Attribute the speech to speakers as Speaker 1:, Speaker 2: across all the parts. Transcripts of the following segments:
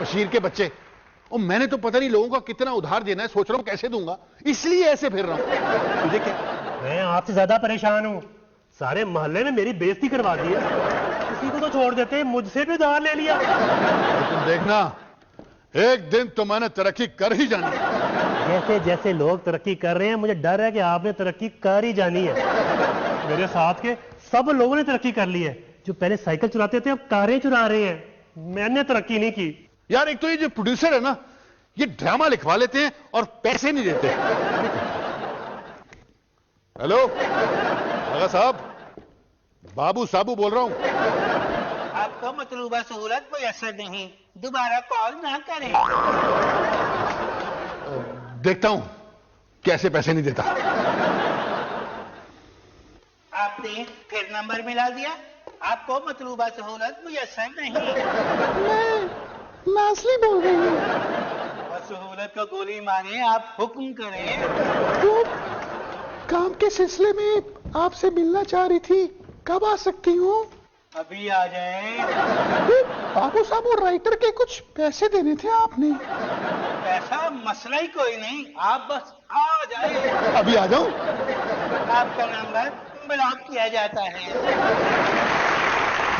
Speaker 1: बशीर के बच्चे। और मैंने तो पता नहीं लोगों का कितना उधार देना है, सोच रहा हूँ कैसे दूंगा, इसलिए ऐसे फिर रहा हूँ। तुझे क्या?
Speaker 2: मैं आपसे ज्यादा परेशान हूँ। सारे मोहल्ले में मेरी बेइज्जती करवा दी है। किसी को तो छोड़ देते, मुझसे भी उधार ले लिया।
Speaker 1: तुम देखना, एक दिन तो मैंने तरक्की कर ही जानी है।
Speaker 2: जैसे जैसे लोग तरक्की कर रहे हैं, मुझे डर है कि आपने तरक्की कर ही जानी है। मेरे साथ के सब लोगों ने तरक्की कर ली है। जो पहले साइकिल चलाते थे अब कारें चुरा रहे हैं। मैंने तरक्की नहीं की।
Speaker 1: यार एक तो ये जो प्रोड्यूसर है ना, ये ड्रामा लिखवा लेते हैं और पैसे नहीं देते। हेलो आगा साहब, बाबू साबू बोल रहा हूं।
Speaker 3: आपको मतलूबा सहूलत मुयस्सर नहीं, दोबारा कॉल ना करें।
Speaker 1: देखता हूं कैसे पैसे नहीं देता।
Speaker 3: आपने फिर नंबर मिला दिया। आपको मतलूबा सहूलत मुयस्सर नहीं।
Speaker 4: मैं असली बोल रही हूँ।
Speaker 3: और सहूलत को गोली मारे, आप हुक्म करें।
Speaker 4: तो काम के सिलसिले में आपसे मिलना चाह रही थी, कब आ सकती हूँ?
Speaker 3: अभी आ जाएं।
Speaker 4: बाबू साहब, वो राइटर के कुछ पैसे देने थे आपने।
Speaker 3: ऐसा मसला ही कोई नहीं, आप बस आ जाए।
Speaker 1: अभी आ जाऊं?
Speaker 3: आपका नंबर ब्लॉक किया जाता है।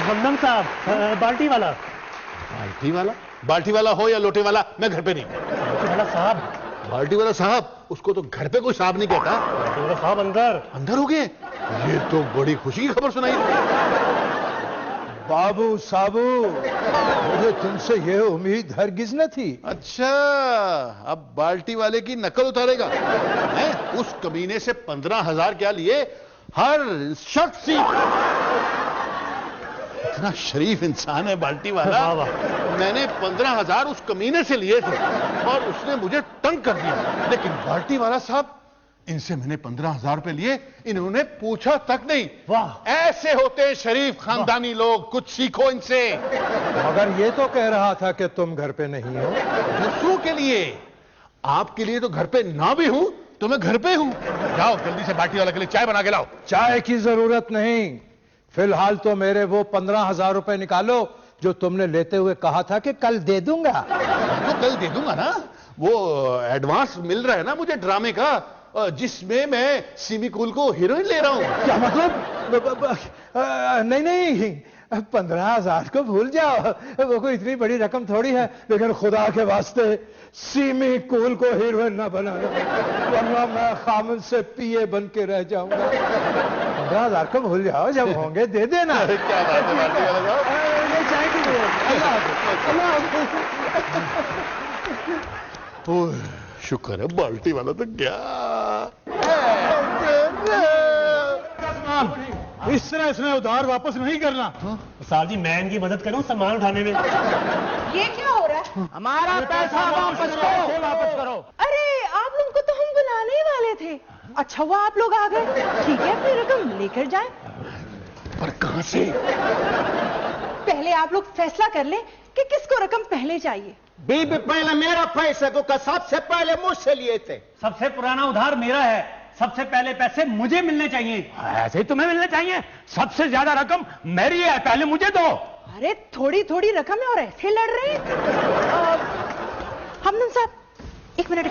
Speaker 2: हमदम साहब, बाल्टी वाला।
Speaker 1: बाल्टी वाला? बाल्टी वाला हो या लोटे वाला, मैं घर पे नहीं।
Speaker 2: बाल्टी वाला साहब।
Speaker 1: बाल्टी वाला साहब, उसको तो घर पे कोई साहब नहीं कहता।
Speaker 2: बाल्टी वाला साहब अंदर
Speaker 1: हो गए? ये तो बड़ी खुशी की खबर सुनाई।
Speaker 5: बाबू साबू, मुझे तुमसे यह उम्मीद हरगिज न थी।
Speaker 1: अच्छा, अब बाल्टी वाले की नकल उतारेगा? उस कमीने से 15,000 क्या लिए? हर शख्स ही इतना शरीफ इंसान है बाल्टी वाला। मैंने 15,000 उस कमीने से लिए थे और उसने मुझे तंग कर दिया। लेकिन बाल्टी वाला साहब, इनसे मैंने 15,000 रुपए लिए, इन्होंने पूछा तक नहीं।
Speaker 2: वाह,
Speaker 1: ऐसे होते हैं शरीफ खानदानी लोग, कुछ सीखो इनसे।
Speaker 5: मगर ये तो कह रहा था कि तुम घर पे नहीं हो।
Speaker 1: दूसरों के लिए, आपके लिए तो घर पे ना भी हूं तो मैं घर पे हूं। जाओ जल्दी से बाल्टी वाला के लिए चाय बना के लाओ।
Speaker 5: चाय की जरूरत नहीं, फिलहाल तो मेरे वो 15,000 रुपए निकालो जो तुमने लेते हुए कहा था कि कल दे दूंगा।
Speaker 1: तो कल दे दूंगा ना, वो एडवांस मिल रहा है ना मुझे ड्रामे का, जिसमें मैं सिमी कूल को हीरोइन ले रहा हूं।
Speaker 5: क्या मतलब? नहीं, 15,000 को भूल जाओ, वो कोई इतनी बड़ी रकम थोड़ी है। लेकिन खुदा के वास्ते सिमी कूल को हीरोइन ना बनाना, वरना मैं खामन से पिए बन के रह जाऊंगा। 15,000 को भूल जाओ, जब होंगे दे देना।
Speaker 1: क्या बात है बाल्टी वाला साहब? शुक्र है बाल्टी वाला तो क्या।
Speaker 5: इस तरह इसमें उधार वापस नहीं करना।
Speaker 2: साहब जी, मैं इनकी मदद करूं सामान उठाने में।
Speaker 6: ये क्या हो रहा है?
Speaker 3: हमारा पैसा वापस करो।
Speaker 6: अरे आप लोगों को तो हम बुलाने ही वाले थे। अच्छा हुआ आप लोग आ गए। ठीक है, अपनी रकम लेकर जाएं।
Speaker 1: पर कहां से?
Speaker 6: पहले आप लोग फैसला कर लें कि किसको रकम पहले चाहिए।
Speaker 3: बीबी पहले मेरा पैसे को सबसे पहले मुझसे लिए थे।
Speaker 7: सबसे पुराना उधार मेरा है, सबसे पहले पैसे मुझे मिलने चाहिए।
Speaker 2: ऐसे ही तुम्हें मिलने चाहिए। सबसे ज्यादा रकम मेरी है, पहले मुझे दो।
Speaker 6: अरे थोड़ी थोड़ी रकम है और ऐसे लड़ रहे हैं। हमदम साहब, एक मिनट।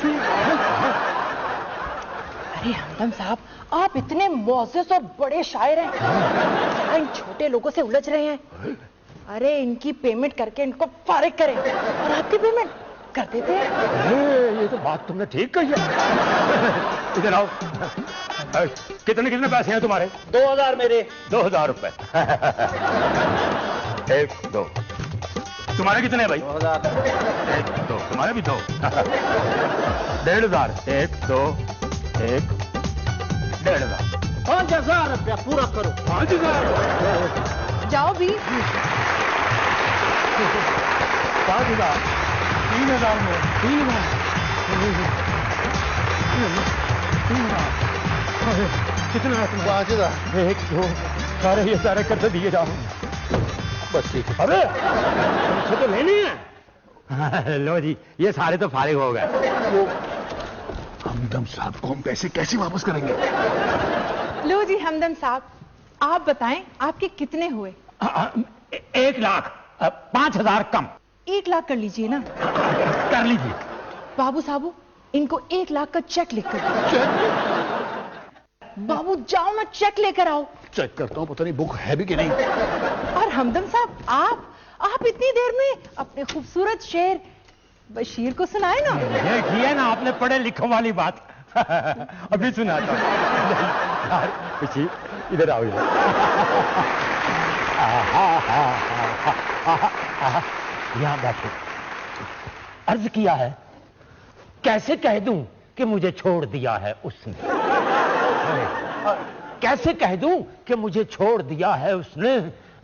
Speaker 6: अरे हमदम साहब, आप इतने मुअज़्ज़ज़ और बड़े शायर हैं, क्या इन छोटे लोगों से उलझ रहे हैं? अरे इनकी पेमेंट करके इनको फारिग करें और आपकी पेमेंट कर देते हैं।
Speaker 2: ये तो बात तुमने ठीक कही है। इधर आओ। कितने पैसे हैं तुम्हारे?
Speaker 3: 2,000 मेरे।
Speaker 2: 2,000 रुपए। 1 2। तुम्हारे कितने भाई?
Speaker 3: 2,000।
Speaker 2: 1 2। तुम्हारे भी 2। 1,500। 1 2 1 1,500।
Speaker 3: 5,000 रुपया पूरा करो।
Speaker 2: 5,000।
Speaker 6: जाओ भी।
Speaker 2: 5,000। 3,000 में 3,000। कितना है तुम?
Speaker 1: 5,000।
Speaker 2: 1 2 सारे ये सारे कर दिए जाओ।
Speaker 1: बस ठीक है।
Speaker 2: अरे तुमसे तो लेनी है। लो जी, ये सारे तो फारिग हो गए।
Speaker 1: वो हमदम साहब को हम पैसे कैसे वापस करेंगे?
Speaker 6: लो जी हमदम साहब, आप बताएं आपके कितने हुए?
Speaker 7: 1 लाख। 5,000 कम।
Speaker 6: 1 लाख कर लीजिए ना।
Speaker 7: कर लीजिए।
Speaker 6: बाबू साहब इनको 1 लाख का चेक लिख कर दो।
Speaker 1: चेक?
Speaker 6: बाबू जाओ ना, चेक लेकर आओ।
Speaker 1: चेक करता हूँ, पता नहीं बुक है भी कि नहीं।
Speaker 6: और हमदम साहब आप इतनी देर में अपने खूबसूरत शेर बशीर को सुनाए ना।
Speaker 7: ये किया ना आपने पढ़े लिखो वाली बात। अभी सुनाता हूं। बशीर इधर आओ। यहां बैठो। अर्ज किया है, कैसे कह दूं कि मुझे छोड़ दिया है उसने। कैसे कह दूं कि मुझे छोड़ दिया है उसने,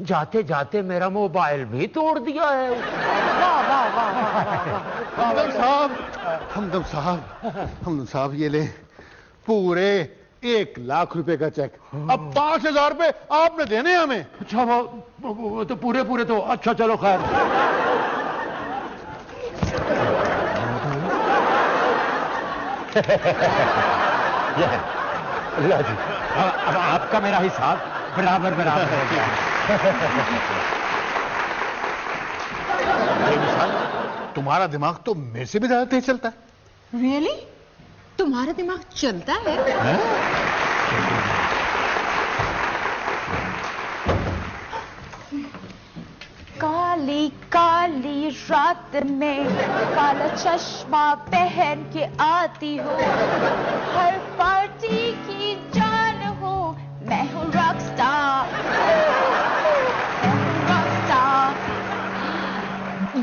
Speaker 7: जाते जाते मेरा मोबाइल भी तोड़ दिया है।
Speaker 6: वाह वाह वाह वाह।
Speaker 1: हमदम साहब ये ले पूरे 1 लाख रुपए का चेक। अब 5,000 रुपए आपने देने हैं हमें।
Speaker 7: अच्छा वो तो पूरे तो अच्छा, चलो खैर। अल्लाह जी, अब आपका मेरा हिसाब बराबर हो गया।
Speaker 1: तुम्हारा दिमाग तो मेरे से भी ज्यादा तेज चलता है।
Speaker 6: रियली? तुम्हारा दिमाग चलता है? काली काली रात में काला चश्मा पहन के आती हूँ, हर पार्टी की जान हूँ, मैं हूँ रॉकस्टार।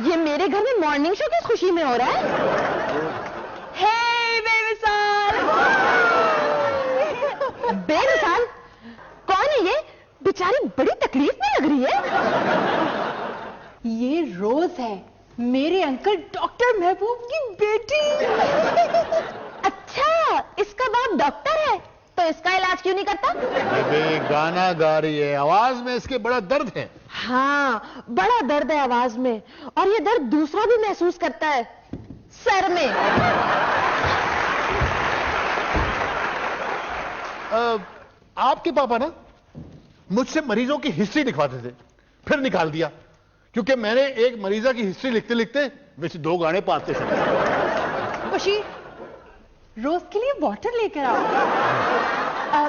Speaker 6: ये मेरे घर में मॉर्निंग शो किस खुशी में हो रहा है? हे बेमिसाल! बेमिसाल कौन है ये? बेचारी बड़ी तकलीफ में लग रही है। ये रोज है, मेरे अंकल डॉक्टर महबूब की बेटी। अच्छा, इसका बाप डॉक्टर है तो इसका इलाज क्यों नहीं करता?
Speaker 1: बेबे गाना गा रही है, आवाज में इसके बड़ा दर्द है।
Speaker 6: हाँ, बड़ा दर्द है आवाज में, और ये दर्द दूसरा भी महसूस करता है, सर में।
Speaker 1: आपके पापा ना मुझसे मरीजों की हिस्ट्री लिखवाते थे, फिर निकाल दिया क्योंकि मैंने एक मरीजा की हिस्ट्री लिखते लिखते वैसे 2 गाने पाते थे।
Speaker 6: बशीर, रोज के लिए वाटर लेकर आओ।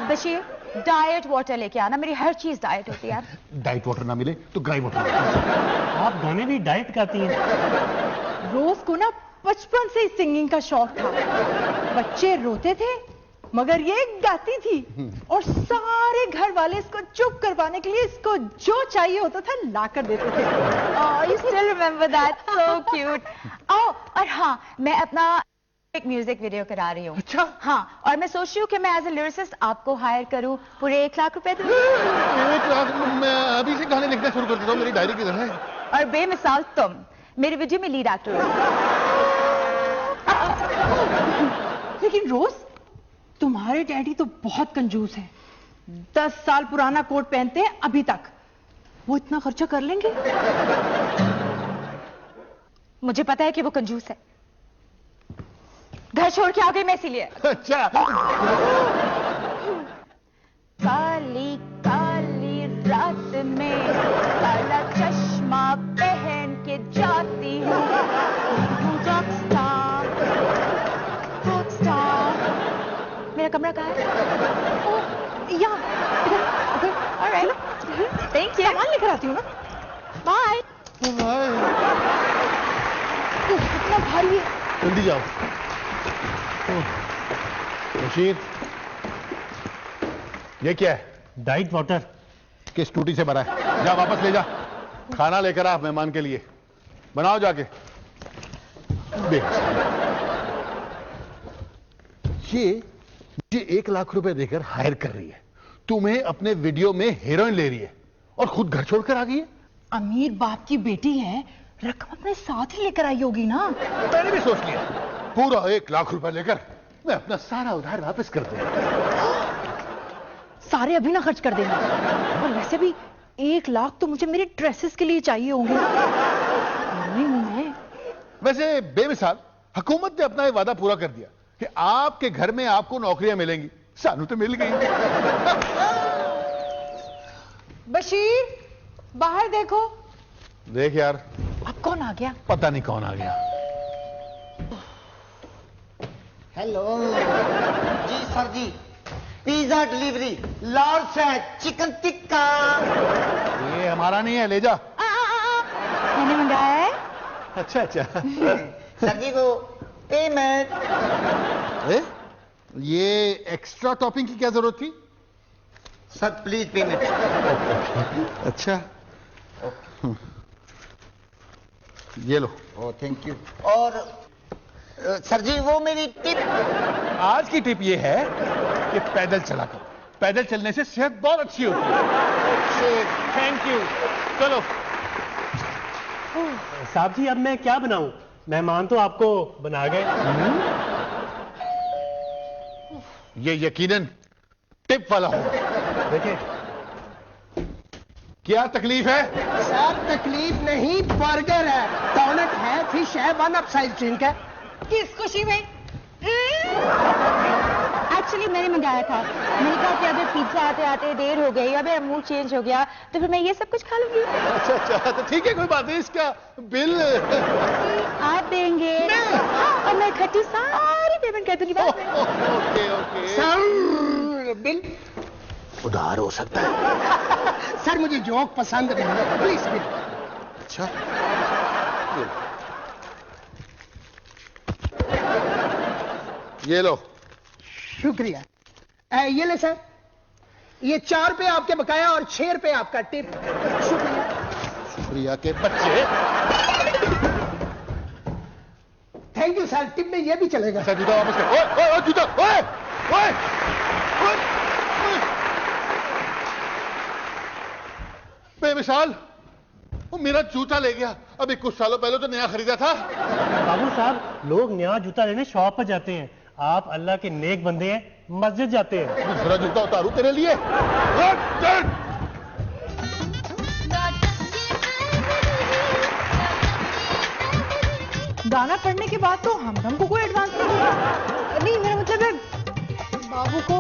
Speaker 6: बशीर, डाइट वाटर लेके आना, मेरी हर चीज डाइट होती है।
Speaker 1: डाइट वाटर ना मिले तो ग्राई वाटर।
Speaker 2: आप गाने भी डाइट गाती हैं।
Speaker 6: रोज को ना बचपन से ही सिंगिंग का शौक था। बच्चे रोते थे मगर ये गाती थी, और सारे घर वाले इसको चुप करवाने के लिए इसको जो चाहिए होता था ला कर देते थे। You still remember that? So cute. और हाँ, मैं अपना एक म्यूजिक वीडियो करा रही हूँ।
Speaker 1: अच्छा?
Speaker 6: हाँ, और मैं सोच रही हूँ कि मैं एज ए लिरिसिस्ट आपको हायर करूँ, पूरे 1 लाख रुपए दूँ।
Speaker 1: 1 लाख? मैं अभी से गाने लिखना शुरू कर देता हूँ, मेरी डायरी किधर है?
Speaker 6: और बेमिसाल तुम मेरी वीडियो में लीड एक्टर हो। लेकिन रोज, तुम्हारे डैडी तो बहुत कंजूस हैं। 10 साल पुराना कोट पहनते हैं अभी तक। वो इतना खर्चा कर लेंगे? मुझे पता है कि वो कंजूस है, घर छोड़ के आ गई मैं इसीलिए।
Speaker 1: अच्छा।
Speaker 6: काली काली रात में काला चश्मा पहन के जाती हूँ, रॉकस्टार, रॉकस्टार। मेरा कमरा कहाँ है? ओह, यहाँ, इधर। Alright, thank you. सामान लेकर आती हूँ ना। बाय। इतना भारी है।
Speaker 1: जल्दी जाओ। बशीर, ये क्या है?
Speaker 2: Diet water.
Speaker 1: किस टूटी से भरा है? जा वापस ले जा, खाना लेकर आ मेहमान के लिए, बनाओ जाके। ये मुझे 1 लाख रुपए देकर हायर कर रही है, तुम्हें अपने वीडियो में हीरोइन ले रही है, और खुद घर छोड़कर आ गई है।
Speaker 6: अमीर बाप की बेटी है, रकम अपने साथ ही लेकर आई होगी ना।
Speaker 1: मैंने भी सोच लिया, पूरा 1 लाख रुपए लेकर मैं अपना सारा उधार वापस कर दूंगा।
Speaker 6: सारे अभी ना खर्च कर देना। और वैसे भी 1 लाख तो मुझे मेरे ड्रेसेस के लिए चाहिए होंगे ना। नहीं हूं मैं।
Speaker 1: वैसे बेमिसाल हुकूमत ने अपना ये वादा पूरा कर दिया कि आपके घर में आपको नौकरियां मिलेंगी। सानू तो मिल गई।
Speaker 6: बशीर, बाहर देखो।
Speaker 1: देख यार।
Speaker 6: आपको कौन आ गया?
Speaker 1: पता नहीं कौन आ गया।
Speaker 8: हेलो जी सर जी, पिज्जा डिलीवरी, लार्ज है, चिकन टिक्का।
Speaker 1: ये हमारा नहीं है, ले जा।
Speaker 6: मैंने मंगाया है।
Speaker 1: अच्छा अच्छा।
Speaker 8: सर जी को पेमेंट।
Speaker 1: ये एक्स्ट्रा टॉपिंग की क्या जरूरत थी?
Speaker 8: Sir please payment.
Speaker 1: अच्छा, ये लो।
Speaker 8: ओ थैंक यू। और सर जी वो मेरी टिप।
Speaker 1: आज की टिप ये है कि पैदल चला करो। पैदल चलने से सेहत बहुत अच्छी होती है। Thank you. चलो
Speaker 2: साहब जी, अब मैं क्या बनाऊं? मेहमान तो आपको बना गए।
Speaker 1: ये यकीनन टिप वाला होगा।
Speaker 2: देखिए,
Speaker 1: क्या तकलीफ है?
Speaker 4: सर तकलीफ नहीं, बर्गर है, डोनट है, फिश है, 1 अपसाइड ड्रिंक है।
Speaker 6: किस खुशी में? एक्चुअली मैंने मंगाया था। मैंने कहा कि अगर पिज्जा आते आते देर हो गई, अगर मूड चेंज हो गया तो फिर मैं ये सब कुछ खा लूंगी।
Speaker 1: अच्छा अच्छा, तो ठीक है, कोई बात नहीं। इसका बिल
Speaker 6: आप देंगे? और मैं इकट्ठी सारी पेमेंट कर दूंगी बाद में।
Speaker 1: Okay okay.
Speaker 4: सर बिल
Speaker 1: उधार हो सकता है।
Speaker 4: सर मुझे जोक पसंद नहीं, प्लीज बिल।
Speaker 1: अच्छा, ये लो।
Speaker 4: शुक्रिया। ये ले सर, ये 4 रुपए आपके बकाया और 6 रुपए आपका टिप। शुक्रिया।
Speaker 1: शुक्रिया के बच्चे।
Speaker 4: थैंक यू सर, टिप में ये भी चलेगा।
Speaker 1: अच्छा, जूता वापस कर। ओए ओए जूता, ओए ओए ओए। बेमिसाल, वो मेरा जूता ले गया। अभी कुछ सालों पहले तो नया खरीदा था।
Speaker 2: बाबू साहब, लोग नया जूता लेने शॉप पर जाते हैं। आप अल्लाह के नेक बंदे हैं, मस्जिद जाते हैं।
Speaker 1: दूसरा जूता उतारू तेरे लिए।
Speaker 6: गाना पढ़ने के बाद तो हमको कोई एडवांस नहीं देगा। नहीं, मेरा मतलब है बाबू को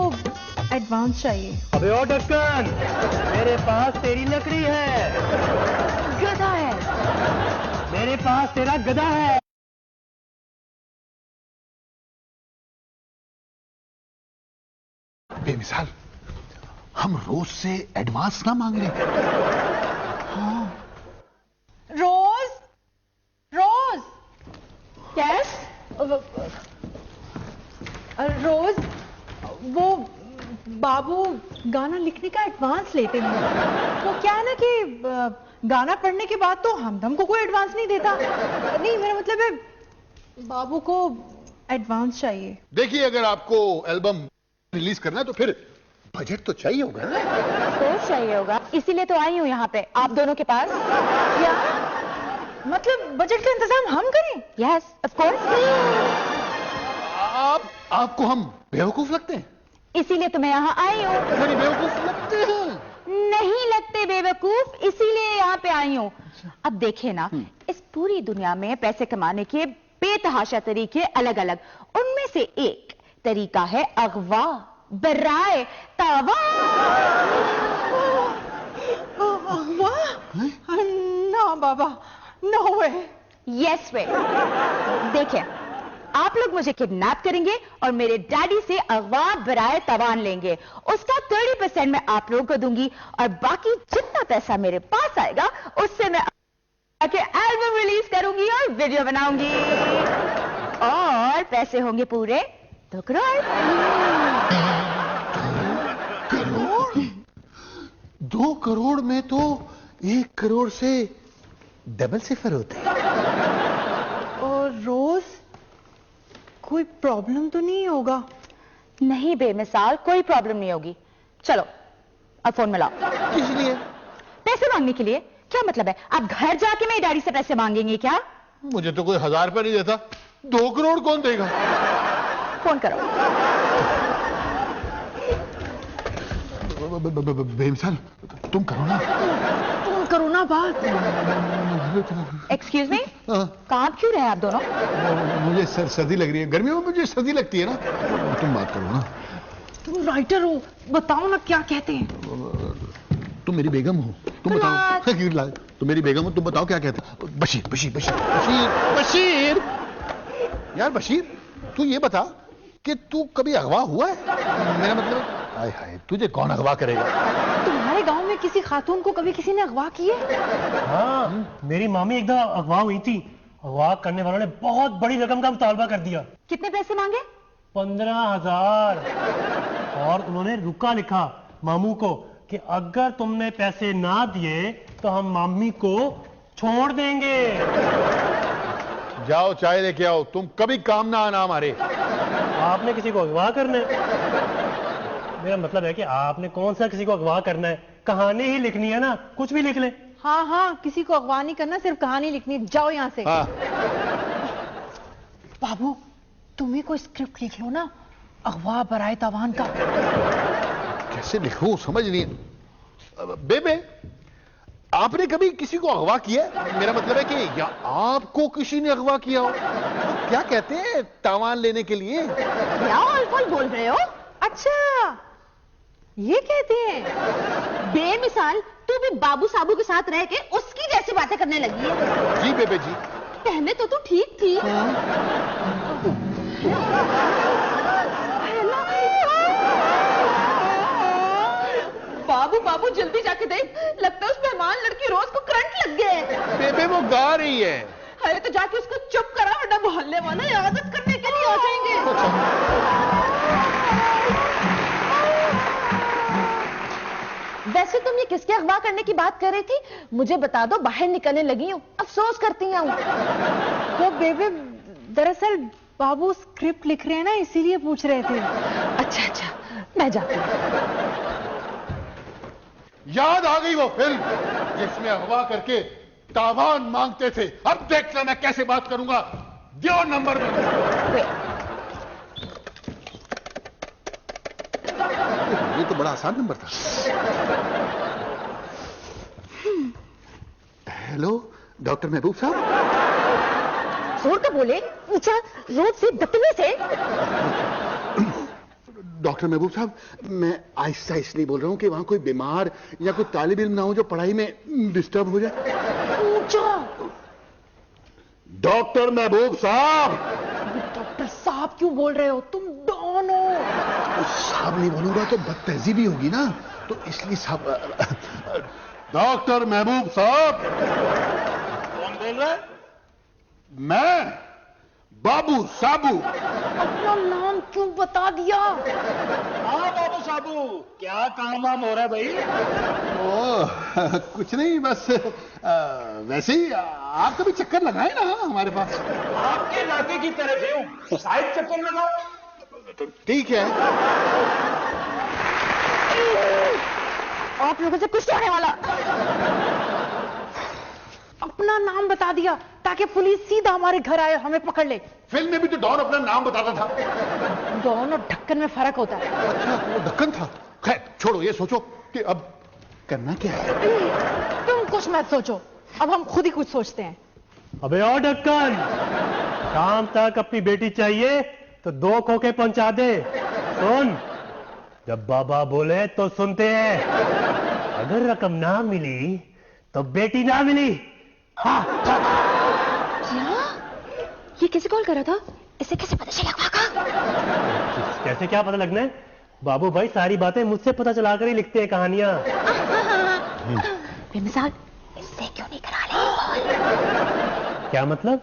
Speaker 6: एडवांस चाहिए।
Speaker 2: अबे ओ ढक्कन, मेरे पास तेरी लकड़ी है।
Speaker 6: गधा है।
Speaker 2: मेरे पास तेरा गधा है।
Speaker 1: बेमिसाल, हम रोज से एडवांस ना मांग लें।
Speaker 6: रोज रोज यस रोज वो बाबू गाना लिखने का एडवांस लेते हैं। वो क्या है ना कि गाना पढ़ने के बाद तो हमको कोई एडवांस नहीं देता। नहीं, मेरा मतलब है बाबू को एडवांस चाहिए।
Speaker 1: देखिए, अगर आपको एल्बम रिलीज करना है तो फिर बजट तो चाहिए होगा ना।
Speaker 6: तो चाहिए होगा, इसीलिए तो आई हूँ यहाँ पे आप दोनों के पास। क्या मतलब बजट का इंतजाम हम करें? Yes of course.
Speaker 1: आपको हम बेवकूफ लगते हैं?
Speaker 6: इसीलिए तो मैं यहाँ आई हूँ।
Speaker 1: नहीं, बेवकूफ लगते हैं।
Speaker 6: नहीं लगते बेवकूफ, इसीलिए यहाँ पे आई हूँ। अब देखिए ना, इस पूरी दुनिया में पैसे कमाने के बेतहाशा तरीके अलग अलग। उनमें से एक तरीका है अगवा बराए तावा। अगवा? ना बाबा, नो वे। यस वे। देखिए, आप लोग मुझे किडनैप करेंगे और मेरे डैडी से अगवा बराए तवान लेंगे। उसका 30% मैं आप लोगों को दूंगी और बाकी जितना पैसा मेरे पास आएगा उससे मैं एल्बम रिलीज करूंगी और वीडियो बनाऊंगी। और पैसे होंगे पूरे 2 करोड़।
Speaker 1: 2 करोड़ में तो 1 करोड़ से डबल सिफर होते हैं।
Speaker 6: और रोज कोई प्रॉब्लम तो नहीं होगा? नहीं बेमिसाल, कोई प्रॉब्लम नहीं होगी। चलो अब फोन मिलाओ।
Speaker 1: किस लिए?
Speaker 6: पैसे मांगने के लिए। क्या मतलब है, आप घर जाके मेरी डैडी से पैसे मांगेंगे क्या?
Speaker 1: मुझे तो कोई 1000 रुपया नहीं देता, 2 करोड़ कौन देगा?
Speaker 6: फोन करो।
Speaker 1: बेमिसाल, तुम करो ना।
Speaker 6: तुम करो ना बात। एक्सक्यूज मी, कहाँ क्यों रहे आप दोनों?
Speaker 1: मुझे सर्दी लग रही है। गर्मियों में मुझे सर्दी लगती है ना। तुम बात करो ना।
Speaker 6: तुम राइटर हो, बताओ ना क्या कहते हैं।
Speaker 1: तुम मेरी बेगम हो, तुम बताओ। तुम मेरी बेगम हो, तुम बताओ क्या कहते हो? बशीर बशीर बशीर बशीर बशीर। यार बशीर, तू ये बता कि तू कभी अगवा हुआ है? मेरा मतलब, हाय हाय, तुझे कौन अगवा करेगा?
Speaker 6: तुम्हारे गांव में किसी खातून को कभी किसी ने अगवा किया?
Speaker 2: हाँ, मेरी मामी एक दफा अगवा हुई थी। अगवा करने वालों ने बहुत बड़ी रकम का मुतालबा कर दिया।
Speaker 6: कितने पैसे मांगे?
Speaker 2: 15,000। और उन्होंने रुका लिखा मामू को कि अगर तुमने पैसे ना दिए तो हम मामी को छोड़ देंगे।
Speaker 1: जाओ चाय लेके आओ, तुम कभी काम ना आना हमारे।
Speaker 2: आपने किसी को अगवा करना है? मेरा मतलब है कि आपने कौन सा किसी को अगवा करना है? कहानी ही लिखनी है ना, कुछ भी लिख ले।
Speaker 6: हाँ हाँ, किसी को अगवा नहीं करना, सिर्फ कहानी लिखनी। जाओ यहाँ से।
Speaker 1: हाँ।
Speaker 6: बाबू, तुम्हें कोई स्क्रिप्ट लिख लो ना, अगवा बराए तावान का।
Speaker 1: कैसे लिखूं समझ नहीं। बेबे, आपने कभी किसी को अगवा किया? मेरा मतलब है कि या आपको किसी ने अगवा किया हो? तो क्या कहते हैं तावान लेने के लिए?
Speaker 6: क्या अल्फल बोल रहे हो? अच्छा, ये कहते हैं। बेमिसाल, तू भी बाबू साबू के साथ रह के उसकी जैसी बातें करने लगी है।
Speaker 1: जी बेबे जी।
Speaker 6: पहले तो तू ठीक थी। बाबू बाबू जल्दी जाके देख, लगता है उस मेहमान लड़की रोज को करंट लग गया है।
Speaker 1: बेबे वो गा रही है।
Speaker 6: अरे तो जाके उसको चुप करा, वरना मोहल्ले वाले इबादत करने के लिए आ जाएंगे। वैसे तुम ये किसके अगवा करने की बात कर रही थी? मुझे बता दो, बाहर निकलने लगी हूँ, अफसोस करती हूँ। वो बेबे, दरअसल बाबू स्क्रिप्ट लिख रहे हैं ना, इसीलिए पूछ रहे थे। अच्छा अच्छा, मैं जाती हूँ।
Speaker 1: याद आ गई वो फिल्म जिसमें अगवा करके तावान मांगते थे। अब देखना मैं कैसे बात करूंगा। दो नंबर में। ये तो बड़ा आसान नंबर था। हेलो डॉक्टर महबूब साहब।
Speaker 6: जोर का बोले, ऊंचा, रोज से बदतमीजी से।
Speaker 1: डॉक्टर महबूब साहब, मैं आहिस्ता इसलिए बोल रहा हूं कि वहां कोई बीमार या कोई तालिब इल्म ना हो जो पढ़ाई में डिस्टर्ब हो जाए।
Speaker 6: ऊंचा।
Speaker 1: डॉक्टर महबूब साहब।
Speaker 6: डॉक्टर साहब क्यों बोल रहे हो? तुम डॉन हो।
Speaker 1: साहब नहीं बोलूंगा तो बदतहजीबी होगी ना, तो इसलिए साहब। डॉक्टर महबूब साहब।
Speaker 3: कौन बोल रहा है?
Speaker 1: मैं बाबू साबू।
Speaker 6: अपना नाम क्यों बता दिया?
Speaker 3: हाँ बाबू साबू, क्या काम वाम हो रहा है भाई?
Speaker 1: ओ, कुछ नहीं, बस वैसे ही आप कभी चक्कर लगाए ना हमारे पास।
Speaker 3: आपके इलाके की तरफ ही हूँ, शायद चक्कर लगाओ।
Speaker 1: तो ठीक है।
Speaker 6: आप लोगों से कुछ नहीं होने वाला। अपना नाम बता दिया ताकि पुलिस सीधा हमारे घर आए, हमें पकड़ ले।
Speaker 1: फिल्म में भी तो डॉन अपना नाम बताता था।
Speaker 6: डॉन और ढक्कन में फर्क होता है।
Speaker 1: अच्छा, वो ढक्कन था। खैर छोड़ो, ये सोचो कि अब करना क्या है।
Speaker 6: तुम कुछ मत सोचो, अब हम खुद ही कुछ सोचते हैं।
Speaker 2: अबे और ढक्कन, शाम तक अपनी बेटी चाहिए तो 2 खोखे पहुंचा दे। सुन, जब बाबा बोले तो सुनते हैं। अगर रकम ना मिली तो बेटी ना मिली। हाँ।
Speaker 6: क्या? ये किसे कॉल करा था? इसे कैसे पता चला?
Speaker 2: कैसे क्या पता लगना है? बाबू भाई सारी बातें मुझसे पता चला कर ही लिखते हैं कहानियां।
Speaker 6: बेमिसाल, इससे क्यों नहीं करा ले?
Speaker 2: क्या मतलब?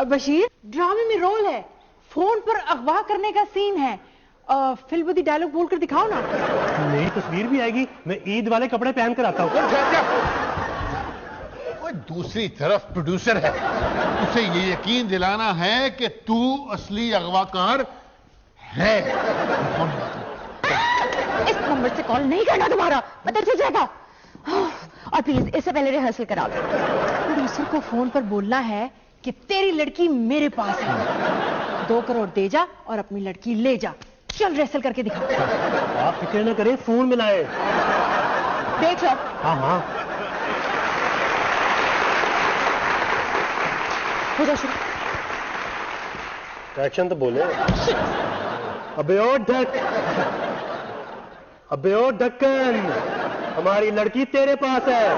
Speaker 6: बशीर, ड्रामे में रोल है, फोन पर अगवा करने का सीन है। फिल्म डायलॉग बोलकर दिखाओ ना।
Speaker 2: मेरी तस्वीर भी आएगी, मैं ईद वाले कपड़े पहन कर आता हूँ।
Speaker 1: वो दूसरी तरफ प्रोड्यूसर है, उसे ये यकीन दिलाना है कि तू असली अगवाकार है।
Speaker 6: इस नंबर से कॉल नहीं करना दोबारा, पता चल जाएगा। और प्लीज इससे पहले रिहर्सल करा लो। प्रोड्यूसर को फोन पर बोलना है कि तेरी लड़की मेरे पास है, 2 करोड़ दे जा और अपनी लड़की ले जा। चल रिहर्सल करके दिखा।
Speaker 2: आप फिक्र न करें, फोन मिलाए।
Speaker 6: देख लो।
Speaker 2: हाँ हाँ,
Speaker 6: हो जा शुरू।
Speaker 2: एक्शन तो बोले। अबे ओ ढक्कन, हमारी लड़की तेरे पास है।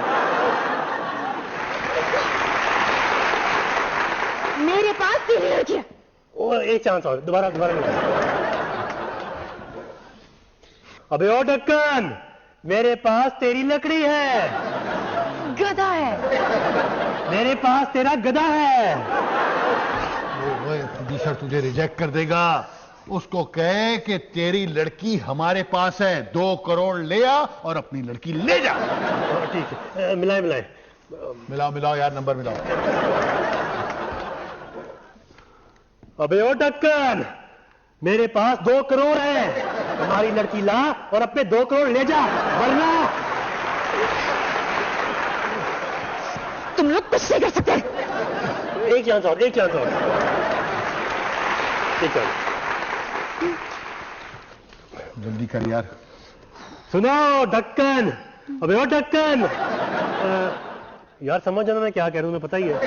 Speaker 6: मेरे पास 3 लड़कियां।
Speaker 2: और एक चांस और, दोबारा मिला। अबे ओ ढक्कन, मेरे पास तेरी लकड़ी है।
Speaker 6: गधा है।
Speaker 2: मेरे पास तेरा गधा है।
Speaker 1: वो प्रोड्यूसर तुझे रिजेक्ट कर देगा। उसको कहे कि तेरी लड़की हमारे पास है, 2 करोड़ ले आ और अपनी लड़की ले जा।
Speaker 2: ठीक है, मिलाए
Speaker 1: मिलाओ यार, नंबर मिलाओ।
Speaker 2: अबे ओ ढक्कन, मेरे पास 2 करोड़ है। हमारी लड़की ला और अपने 2 करोड़ ले जा, वरना
Speaker 6: तुम लोग कुछ नहीं कर सकते।
Speaker 2: एक चांस और।
Speaker 1: जल्दी कर यार।
Speaker 2: सुनो ढक्कन, अबे ओ ढक्कन, यार समझ जाना मैं क्या कह रहा हूं, मैं पता ही है।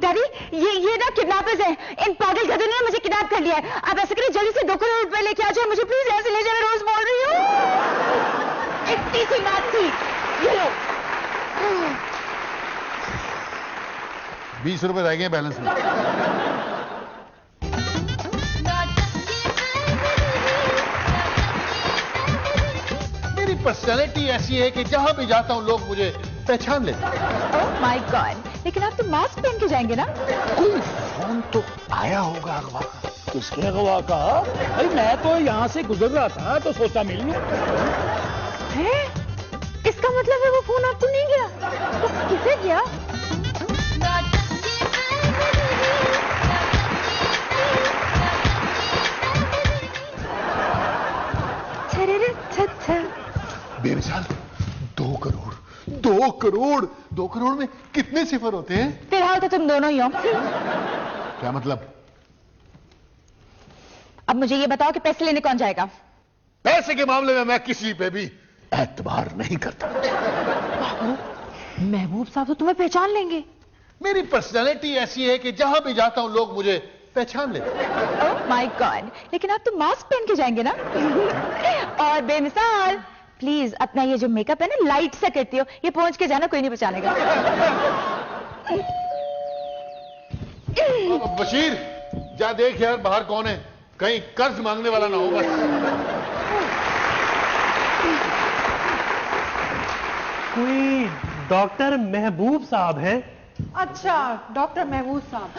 Speaker 6: डैडी, ये ना किडनैपर्स हैं। इन पागल गधे ने मुझे किडनैप कर लिया है। आप ऐसे करिए, जल्दी से 2 करोड़ रुपए लेके आ जाए मुझे, प्लीज। ऐसे ले जाए, मैं रोज बोल रही हूँ। इतनी सी बात थी। ये लो।
Speaker 1: 20 रुपए रह गए बैलेंस में। मेरी पर्सनैलिटी ऐसी है कि जहां भी जाता हूं लोग मुझे पहचान लेते हैं।
Speaker 6: ओह माय गॉड, लेकिन आप तो मास्क पहन के जाएंगे ना?
Speaker 1: कोई फोन तो आया होगा अगवा का।
Speaker 9: किसके अगवा का? भाई मैं तो यहाँ से गुजर रहा था तो सोचा मिल लूं।
Speaker 6: है? इसका मतलब है वो फोन आपको नहीं गया? तो किसे गया?
Speaker 1: बेमिसाल 2 करोड़ 2 करोड़ में कितने सिफर होते हैं?
Speaker 6: फिलहाल तो तुम दोनों ही हो।
Speaker 1: क्या मतलब?
Speaker 6: अब मुझे ये बताओ कि पैसे लेने कौन जाएगा?
Speaker 1: पैसे के मामले में मैं किसी पे भी एतबार नहीं करता।
Speaker 6: महबूब साहब तो तुम्हें पहचान लेंगे।
Speaker 1: मेरी पर्सनैलिटी ऐसी है कि जहां भी जाता हूं लोग मुझे पहचान लेते हैं।
Speaker 6: ओह माय गॉड, लेकिन आप तो मास्क पहन के जाएंगे ना? और बेमिसाल, प्लीज अपना ये जो मेकअप है ना, लाइट सा करती हो, ये पहुंच के जाना, कोई नहीं पहचानेगा।
Speaker 1: बशीर, जा देख यार बाहर कौन है, कहीं कर्ज मांगने वाला ना हो बस।
Speaker 2: कोई डॉक्टर महबूब साहब हैं?
Speaker 6: अच्छा, डॉक्टर महबूब साहब।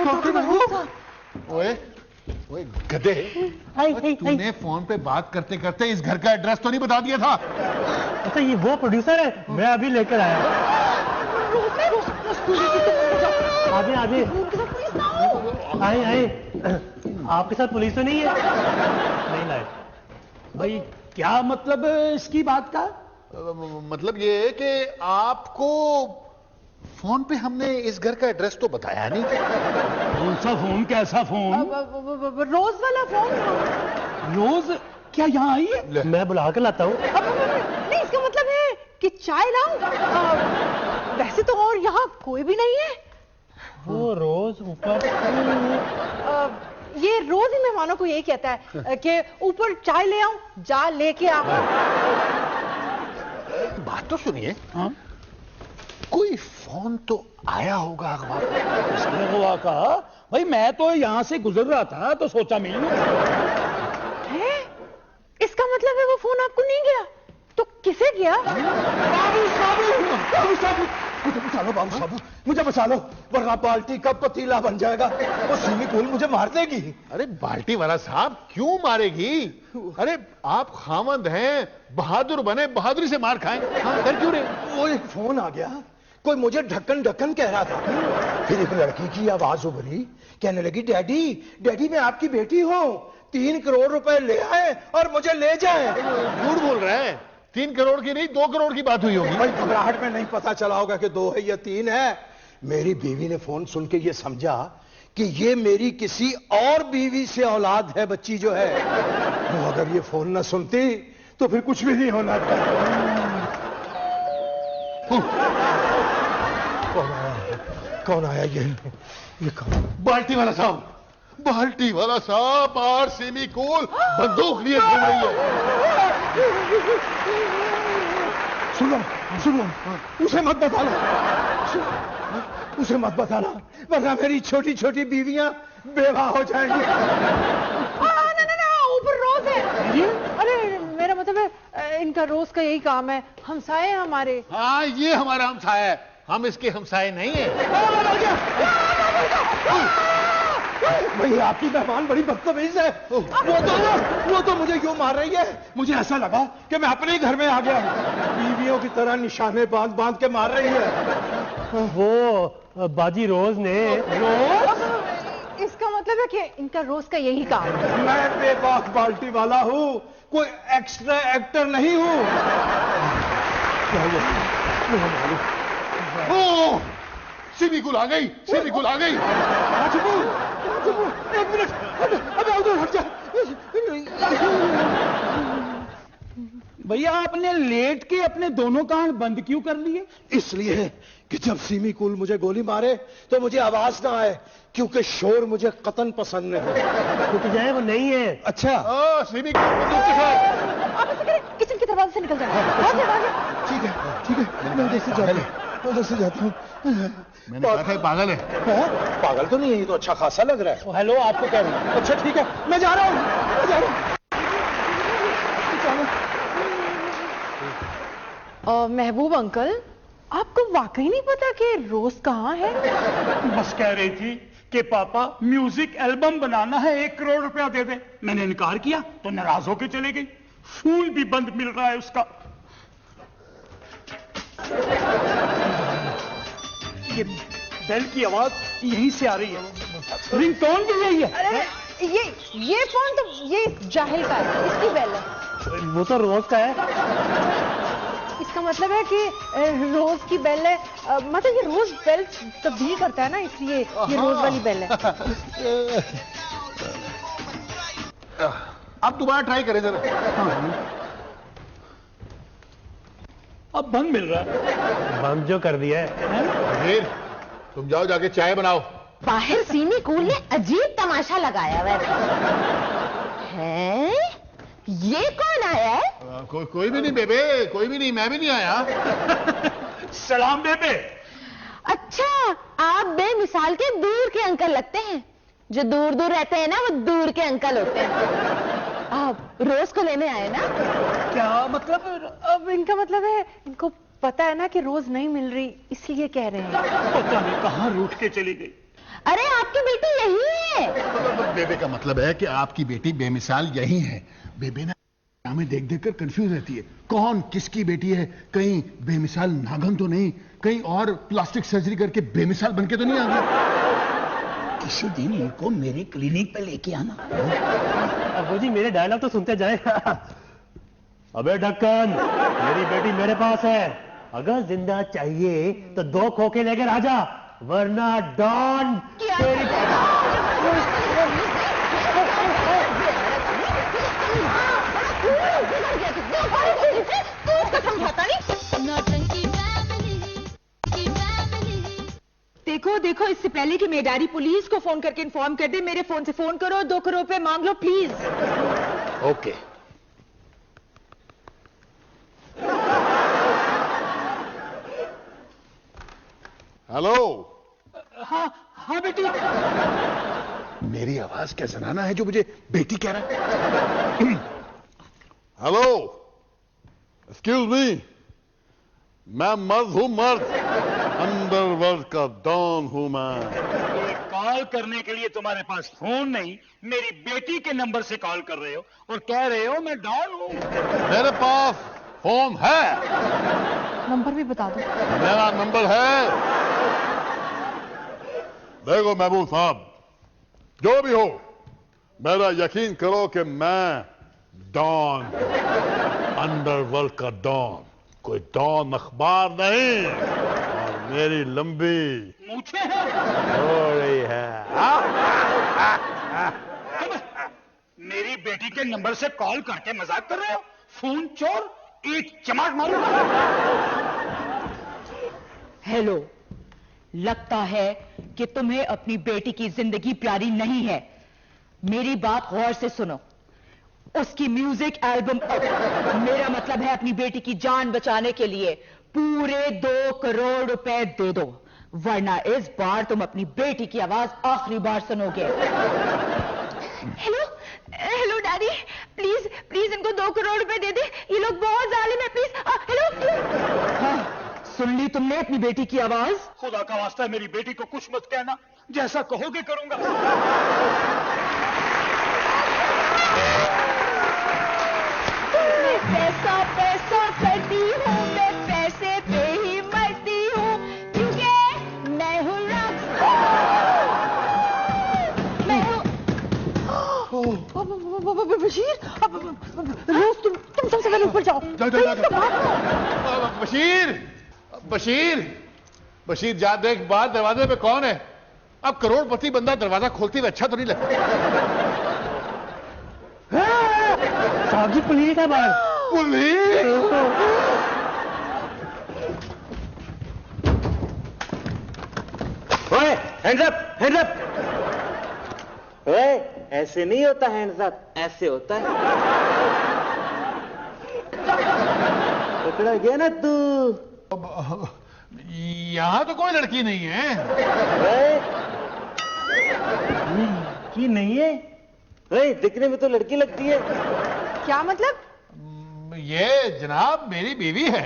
Speaker 6: डॉक्टर महबूब साहब।
Speaker 1: ओए गधे, तूने फोन पे बात करते करते इस घर का एड्रेस तो नहीं बता दिया था?
Speaker 2: अच्छा, ये वो प्रोड्यूसर है, मैं अभी लेकर आया। आगे आए। आपके साथ पुलिस तो नहीं है? नहीं लाए।
Speaker 9: भाई क्या मतलब इसकी बात का?
Speaker 1: मतलब ये है कि आपको फोन पे हमने इस घर का एड्रेस तो बताया नहीं।
Speaker 9: कौन सा फोन? कैसा फोन?
Speaker 6: रोज वाला फोन।
Speaker 9: रोज क्या यहाँ आई है?
Speaker 2: मैं बुला कर लाता हूँ।
Speaker 6: नहीं, इसका मतलब है कि चाय लाऊं। वैसे तो और यहाँ कोई भी नहीं है।
Speaker 2: वो रोज ऊपर
Speaker 6: ये रोज ही मेहमानों को यही कहता है कि ऊपर चाय ले आऊं, जा लेके आ।
Speaker 1: बात तो सुनिए। हाँ? कोई फोन तो आया होगा अगवा का।
Speaker 9: किसके अगवा का? भाई मैं तो यहाँ से गुजर रहा था तो सोचा मिल लूं।
Speaker 6: है? इसका मतलब है वो फोन आपको नहीं गया? तो किसे गया?
Speaker 5: बाबू साहब, मुझे बचा लो बाबू साहब, मुझे बचा लो, वरना बाल्टी का पतीला बन जाएगा। वो स्विमिंग पूल मुझे मार देगी।
Speaker 1: अरे बाल्टी वाला साहब क्यों मारेगी? अरे आप खामंद हैं, बहादुर बने, बहादुरी से मार खाएं। हाँ, डर क्यों रहे?
Speaker 5: वो एक फोन आ गया, कोई मुझे ढक्कन ढक्कन कह रहा था। फिर एक लड़की की आवाज उभरी, कहने लगी, डैडी मैं आपकी बेटी हूँ, 3 करोड़ रुपए ले आए और मुझे ले जाए।
Speaker 1: झूठ बोल रहे हैं। 3 करोड़ की नहीं 2 करोड़ की बात हुई होगी।
Speaker 5: भाई घबराहट में नहीं पता चला होगा कि 2 है या 3 है। मेरी बीवी ने फोन सुन के ये समझा कि ये मेरी किसी और बीवी से औलाद है, बच्ची जो है। वो अगर ये फोन न सुनती तो फिर कुछ भी नहीं होना था। कौन आया ये कौन?
Speaker 1: बाल्टी वाला साहब, बाल्टी वाला साहब बाहर सेमी कूल बंदूक लिए घूम रही है।
Speaker 5: सुनो सुनो, उसे मत बताना, उसे मत बताना, वरना मेरी छोटी छोटी बीवियां बेवाह हो जाएंगी।
Speaker 6: ना ऊपर रोज है। अरे मेरा मतलब है इनका रोज का यही काम है, हमसाए हैं हमारे।
Speaker 1: हाँ, ये हमारा हमसाया है, हम इसके हमसाए नहीं है।
Speaker 5: भाई आपकी मेहमान बड़ी बदतमीज है। वो तो मुझे क्यों मार रही है? मुझे ऐसा लगा कि मैं अपने ही घर में आ गया। बीवियों की तरह निशाने बांध बांध के मार रही है।
Speaker 2: वो बाजी रोज ने।
Speaker 6: रोज? इसका मतलब है कि इनका रोज का यही काम है।
Speaker 5: मैं बेबाक बाल्टी वाला हूँ, कोई एक्स्ट्रा एक्टर नहीं हूँ।
Speaker 1: सेमी कूल आ गई, सेमी कूल आ गई।
Speaker 5: एक मिनट, अबे उधर हट जा।
Speaker 9: भैया आपने लेट के अपने दोनों कान बंद क्यों कर लिए?
Speaker 5: इसलिए कि जब सीमी कूल मुझे गोली मारे तो मुझे आवाज ना आए, क्योंकि शोर मुझे कतन पसंद नहीं।
Speaker 2: टूट जाए वो नहीं है।
Speaker 5: अच्छा,
Speaker 1: सेमी कूल बंदूक के साथ।
Speaker 6: आप ऐसे करें, किचन के दरवाजे से निकल जाए।
Speaker 5: ठीक है, मैं उधर से जाता हूँ।
Speaker 1: मैंने कहा था ये पागल है।
Speaker 5: पागल तो नहीं है, ये तो अच्छा खासा लग रहा है।
Speaker 9: हेलो, आपको कह रही हूँ।
Speaker 5: अच्छा ठीक है, मैं जा रहा हूँ।
Speaker 6: महबूब अंकल, आपको वाकई नहीं पता कि रोज कहाँ है?
Speaker 9: बस कह रही थी कि पापा म्यूजिक एल्बम बनाना है, 1 करोड़ रुपया दे दे। मैंने इनकार किया तो नाराज होकर चले गई। फोन भी बंद मिल रहा है उसका। ये बेल की आवाज यहीं से आ रही है, रिंगटोन भी यही है।
Speaker 6: अरे ये फोन तो ये जाहिल का है, इसकी बेल है।
Speaker 2: वो तो रोज का है।
Speaker 6: इसका मतलब है कि रोज की बेल है, मतलब ये रोज बेल तब्दील करता है ना, इसलिए ये रोज वाली बेल है।
Speaker 1: आप दोबारा ट्राई करें जरा।
Speaker 9: अब बंद मिल रहा है।
Speaker 2: बंद जो कर दिया है।
Speaker 1: वजीर, तुम जाओ जाके चाय बनाओ।
Speaker 10: बाहर सीमी कूल ने अजीब तमाशा लगाया हुआ है। ये कौन आया है?
Speaker 1: कोई भी नहीं बेबे, कोई भी नहीं, मैं भी नहीं आया।
Speaker 9: सलाम बेबे।
Speaker 10: अच्छा, आप बेमिसाल के दूर के अंकल लगते हैं। जो दूर दूर रहते हैं ना, वो दूर के अंकल होते हैं। आप रोज को लेने आए ना?
Speaker 9: क्या मतलब?
Speaker 6: अब इनका मतलब है इनको पता है ना कि रोज नहीं मिल रही, इसलिए कह रहे हैं।
Speaker 9: पता नहीं कहाँ रूठ के चली गई।
Speaker 10: अरे आपकी बेटी यही है।
Speaker 1: बेबे का मतलब है कि आपकी बेटी बेमिसाल यही है। बेबे ना हमें देख देख कर कंफ्यूज रहती है, कौन किसकी बेटी है। कहीं बेमिसाल नागन तो नहीं, कहीं और प्लास्टिक सर्जरी करके बेमिसाल बनके तो नहीं आ गई।
Speaker 9: किसी दिन इनको मेरे क्लिनिक पे लेके आना।
Speaker 2: अबू जी मेरे डायलॉग तो सुनते जाए। अबे ढक्कन, मेरी बेटी मेरे पास है। अगर जिंदा चाहिए तो 2 खोखे लेकर आजा, वरना डॉन
Speaker 6: देखो देखो, इससे पहले कि मेडारी पुलिस को फोन करके इन्फॉर्म कर दे, मेरे फोन से फोन करो, 2 करोड़ रुपए मांग लो प्लीज।
Speaker 1: ओके। हेलो।
Speaker 9: हाँ बेटी।
Speaker 1: मेरी आवाज क्या जनाना है जो मुझे बेटी कह रहा है? हेलो, एक्सक्यूज मी, मैं मर्द हूं, मर्द, अंडरवर्ल्ड का डॉन हूं मैं।
Speaker 9: कॉल करने के लिए तुम्हारे पास फोन नहीं, मेरी बेटी के नंबर से कॉल कर रहे हो और कह रहे हो मैं डॉन हूं।
Speaker 1: मेरे पास फोन है।
Speaker 6: नंबर भी बता दो।
Speaker 1: मेरा नंबर है। देखो महबूब साहब, जो भी हो, मेरा यकीन करो कि मैं डॉन, अंडरवर्ल्ड का डॉन, कोई डॉन अखबार नहीं। और मेरी लंबी
Speaker 9: मूछें हैं।
Speaker 1: हो रही है।
Speaker 9: मेरी बेटी के नंबर से कॉल करके मजाक कर रहे हो? फोन चोर, एक चमाट मारूंगा।
Speaker 6: हेलो, लगता है कि तुम्हें अपनी बेटी की जिंदगी प्यारी नहीं है। मेरी बात गौर से सुनो। उसकी म्यूजिक एल्बम, मेरा मतलब है अपनी बेटी की जान बचाने के लिए पूरे 2 करोड़ रुपए दे दो, वरना इस बार तुम अपनी बेटी की आवाज आखिरी बार सुनोगे।
Speaker 10: Hello hello daddy, please please इनको 2 करोड़ रुपए दे दे, ये लोग बहुत जालिम है, प्लीज। हेलो।
Speaker 6: हाँ, सुन ली तुमने अपनी बेटी की आवाज?
Speaker 9: खुदा का वास्ता है मेरी बेटी को कुछ मत कहना, जैसा कहोगे करूंगा।
Speaker 10: मैं पैसा पैसा करती हूँ, मैं पैसे पे ही मरती हूँ, क्योंकि मैं हूँ मैं हूँ बशीर। रोज तुम सबसे पहले ऊपर जाओ।
Speaker 1: बशीर बशीर बशीर, जा देख बाहर दरवाजे पे कौन है। अब करोड़पति बंदा दरवाजा खोलते हुए अच्छा तो नहीं लगता।
Speaker 2: साहब जी पुलिस है बाहर।
Speaker 1: पुलिस?
Speaker 7: ओए, हैंड्स अप, हैंड्स अप। ओए, ऐसे नहीं होता हैंड्स अप, ऐसे होता है। पकड़ा गया ना तू।
Speaker 1: यहां तो कोई लड़की नहीं है।
Speaker 7: लड़की नहीं है? ओए, दिखने में तो लड़की लगती है।
Speaker 6: क्या मतलब?
Speaker 1: ये जनाब मेरी बीवी है।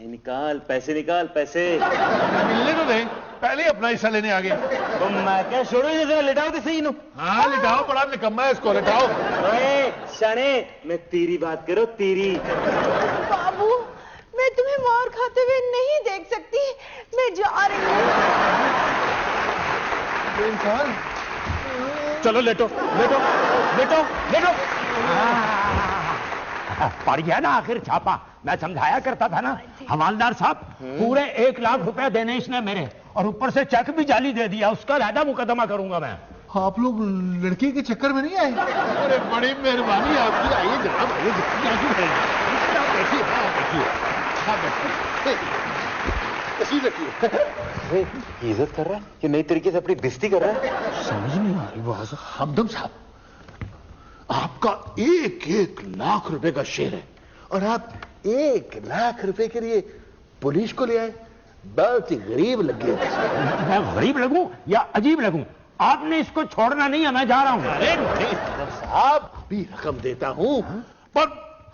Speaker 7: निकाल पैसे, निकाल पैसे।
Speaker 1: मिलने तो दे, पहले अपना हिस्सा लेने आ गया।
Speaker 7: तो मैं क्या छोड़ो, ये लिटाओ तो सही नु।
Speaker 1: हाँ लिटाओ, बड़ा निकम्मा है इसको, लिटाओ।
Speaker 7: ओए शाने, मैं तेरी बात करो, तेरी।
Speaker 6: बाबू, मैं तुम्हें मार खाते हुए नहीं देख सकती, मैं जा रही हूँ।
Speaker 7: चलो लेटो लेटो लेटो लेटो। पड़ गया ना आखिर छापा। मैं समझाया करता था ना हवालदार साहब, पूरे 1 लाख रुपए देने इसने मेरे, और ऊपर से चेक भी जाली दे दिया। उसका लादा मुकदमा करूंगा मैं।
Speaker 1: आप लोग लड़की के चक्कर में नहीं आए? अरे बड़ी मेहरबानी आपकी। आइए जनाब, आइए
Speaker 7: इज्जत कर रहा है कि नई तरीके से अपनी बेइज्जती कर रहा है?
Speaker 1: समझ नहीं आ रही बात। हमदम साहब, आपका 1 लाख रुपए का शेयर है और आप 1 लाख रुपए के लिए पुलिस को ले आए। बहुत ही गरीब लगे।
Speaker 7: मैं गरीब लगूं या अजीब लगूं? आपने इसको छोड़ना नहीं है, मैं जा रहा हूं।
Speaker 1: अरे नहीं साहब, अभी रकम देता हूं, पर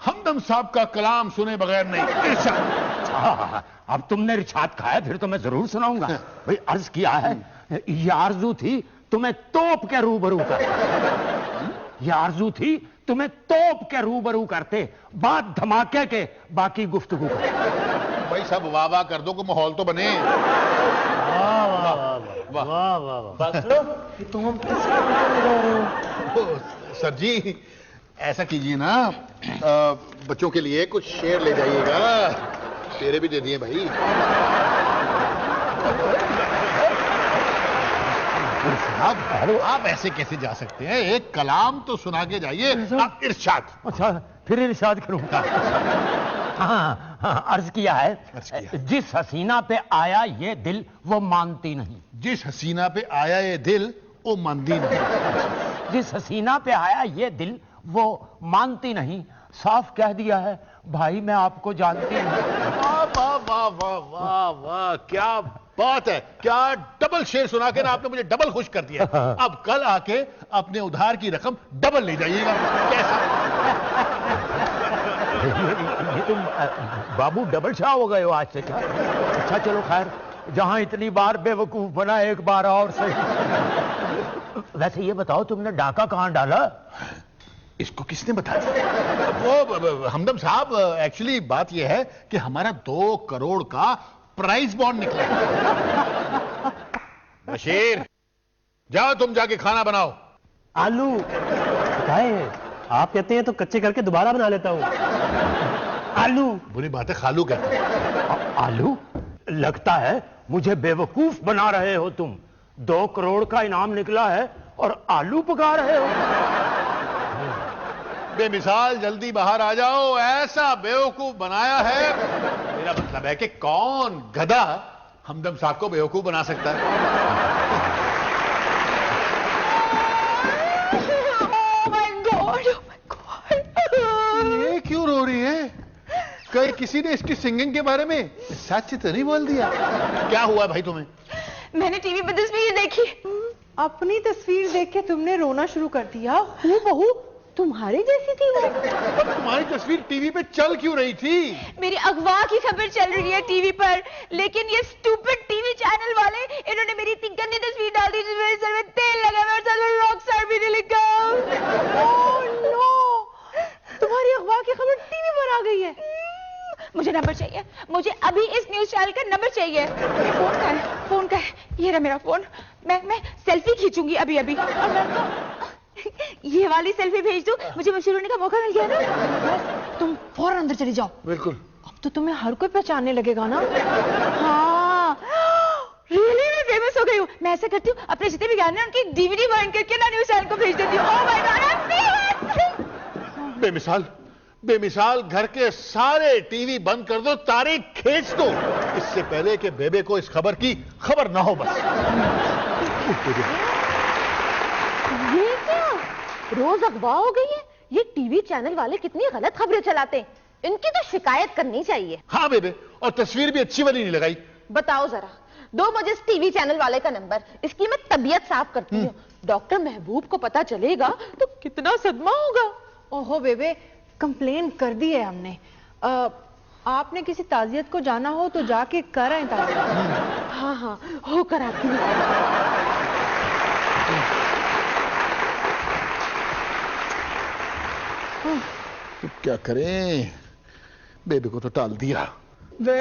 Speaker 1: हमदम साहब का कलाम सुने बगैर नहीं।
Speaker 7: इरशाद। अब तुमने इरशाद खाया, फिर तो मैं जरूर सुनाऊंगा। भाई अर्ज किया है, ये आरजू थी तुम्हें तोप के रूबरू कर, ये आरजू थी तुम्हें तोप के रूबरू करते, बात धमाके के बाकी गुफ्तगू कर।
Speaker 1: भाई सब वाह वाह कर दो, को माहौल तो बने।
Speaker 2: वाह वाह वाह वाह वाह।
Speaker 7: बस लो, तुम हम
Speaker 1: सर जी ऐसा कीजिए ना, बच्चों के लिए कुछ शेर ले जाइएगा। शेरे भी दे दिए भाई। आप ऐसे कैसे जा सकते हैं? एक कलाम तो सुना के जाइए। आप इरशाद।
Speaker 7: अच्छा, फिर इरशाद करूंगा। हाँ, हाँ, अर्ज किया है, जिस हसीना पे आया ये दिल वो मानती नहीं।
Speaker 1: जिस हसीना पे आया ये दिल वो मानती नहीं।
Speaker 7: जिस हसीना पे आया ये दिल वो मानती नहीं। साफ कह दिया है भाई, मैं आपको जानती हूँ।
Speaker 1: वाह वाह वाह वाह वाह वाह, क्या बात है। क्या डबल शेर सुना के ना आपने मुझे डबल खुश कर दिया। अब कल आके अपने उधार की रकम डबल ले जाइएगा। कैसा?
Speaker 7: ये तुम बाबू डबल शाह हो गए हो आज से क्या? अच्छा चलो खैर, जहां इतनी बार बेवकूफ बना, एक बार और सही। वैसे ये बताओ, तुमने डाका कहां डाला?
Speaker 1: इसको किसने बताया? वो हमदम साहब, एक्चुअली बात यह है कि हमारा 2 करोड़ का प्राइज बॉन्ड निकला। बशीर, जाओ तुम जाके खाना बनाओ।
Speaker 2: आलू है, आप कहते हैं तो कच्चे करके दोबारा बना लेता हूं। आलू
Speaker 1: बुरी बात है, खालू कहते हैं।
Speaker 7: आलू? लगता है मुझे बेवकूफ बना रहे हो तुम। 2 करोड़ का इनाम निकला है और आलू पका रहे हो।
Speaker 1: बेमिसाल, जल्दी बाहर आ जाओ। ऐसा बेवकूफ बनाया है, मेरा मतलब है कि कौन गधा हमदम साहब को बेवकूफ बना सकता है। ये क्यों रो रही है? कहीं किसी ने इसकी सिंगिंग के बारे में सच तो नहीं बोल दिया? क्या हुआ भाई तुम्हें?
Speaker 6: मैंने टीवी पर तस्वीर देखी।
Speaker 11: अपनी तस्वीर देख के तुमने रोना शुरू कर दिया? बहू तुम्हारी जैसी थी वो।
Speaker 1: तुम्हारी तस्वीर टीवी पे चल क्यों रही थी?
Speaker 6: मेरी अगवा की खबर चल रही है टीवी पर, लेकिन ये स्टूपिड टीवी चैनल वाले इन्होंने मेरी इतनी गंदी तस्वीर डाल दी जिसमें सर में तेल लगा हुआ और सर में रॉक स्टार भी नहीं लिखा।
Speaker 11: ओह नो, तुम्हारी अगवा की खबर टीवी पर आ गई है।
Speaker 6: मुझे नंबर चाहिए, मुझे अभी इस न्यूज चैनल का नंबर चाहिए। फोन का है, फोन का है, ये रहा मेरा फोन। मैं सेल्फी खींचूंगी अभी अभी, और मैं तो ये वाली सेल्फी भेज दूं, मुझे मशहूर होने का मौका मिल गया ना।
Speaker 11: तुम फौरन अंदर चली जाओ।
Speaker 1: बिल्कुल।
Speaker 11: अब तो तुम्हें हर कोई पहचानने लगेगा ना।
Speaker 6: हाँ, रियली मैं फेमस हो गई हूँ। मैं ऐसा करती हूँ, अपने जितने भी गाने उनकी डीवीडी बर्न करके ना न्यूज चैनल को भेज देती हूँ। Oh my God, I am famous.
Speaker 1: बेमिसाल, बेमिसाल घर के सारे टीवी बंद कर दो, तारीख खींच दो, इससे पहले कि बेबे को इस खबर की खबर ना हो। बस
Speaker 10: ये क्या रोज अगवा हो गई है? ये टीवी चैनल वाले कितनी गलत खबरें चलाते हैं, इनकी तो शिकायत करनी चाहिए।
Speaker 1: हाँ बेबे, और तस्वीर भी अच्छी वाली नहीं लगाई।
Speaker 10: बताओ जरा, दो मुझे इस टीवी चैनल वाले का नंबर, इसकी मैं तबीयत साफ करती हूँ। डॉक्टर महबूब को पता चलेगा तो कितना सदमा होगा।
Speaker 11: ओहो बेबे, कंप्लेन कर दी है हमने। आपने किसी ताजियत को जाना हो तो जाके कर आए ताजियत।
Speaker 10: हाँ हाँ, हो कर आती हूँ।
Speaker 1: तो क्या करें, बेबे को तो टाल दिया।
Speaker 5: रे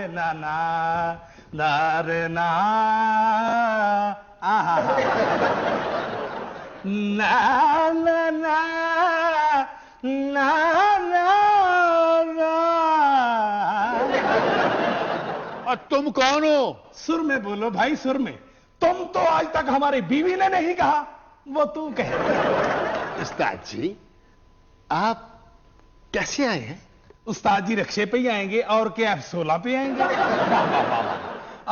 Speaker 5: नाना रे ना ना ना ना ना।
Speaker 1: और तुम कौन हो?
Speaker 5: सुर में बोलो भाई, सुर में। तुम तो आज तक हमारी बीवी ने नहीं कहा, वो तू कहे।
Speaker 1: उस्ताद जी, आप कैसे आए हैं?
Speaker 5: उस्ताद जी रिक्शे पे ही आएंगे, और क्या F16 पे आएंगे? वाह वाह वाह,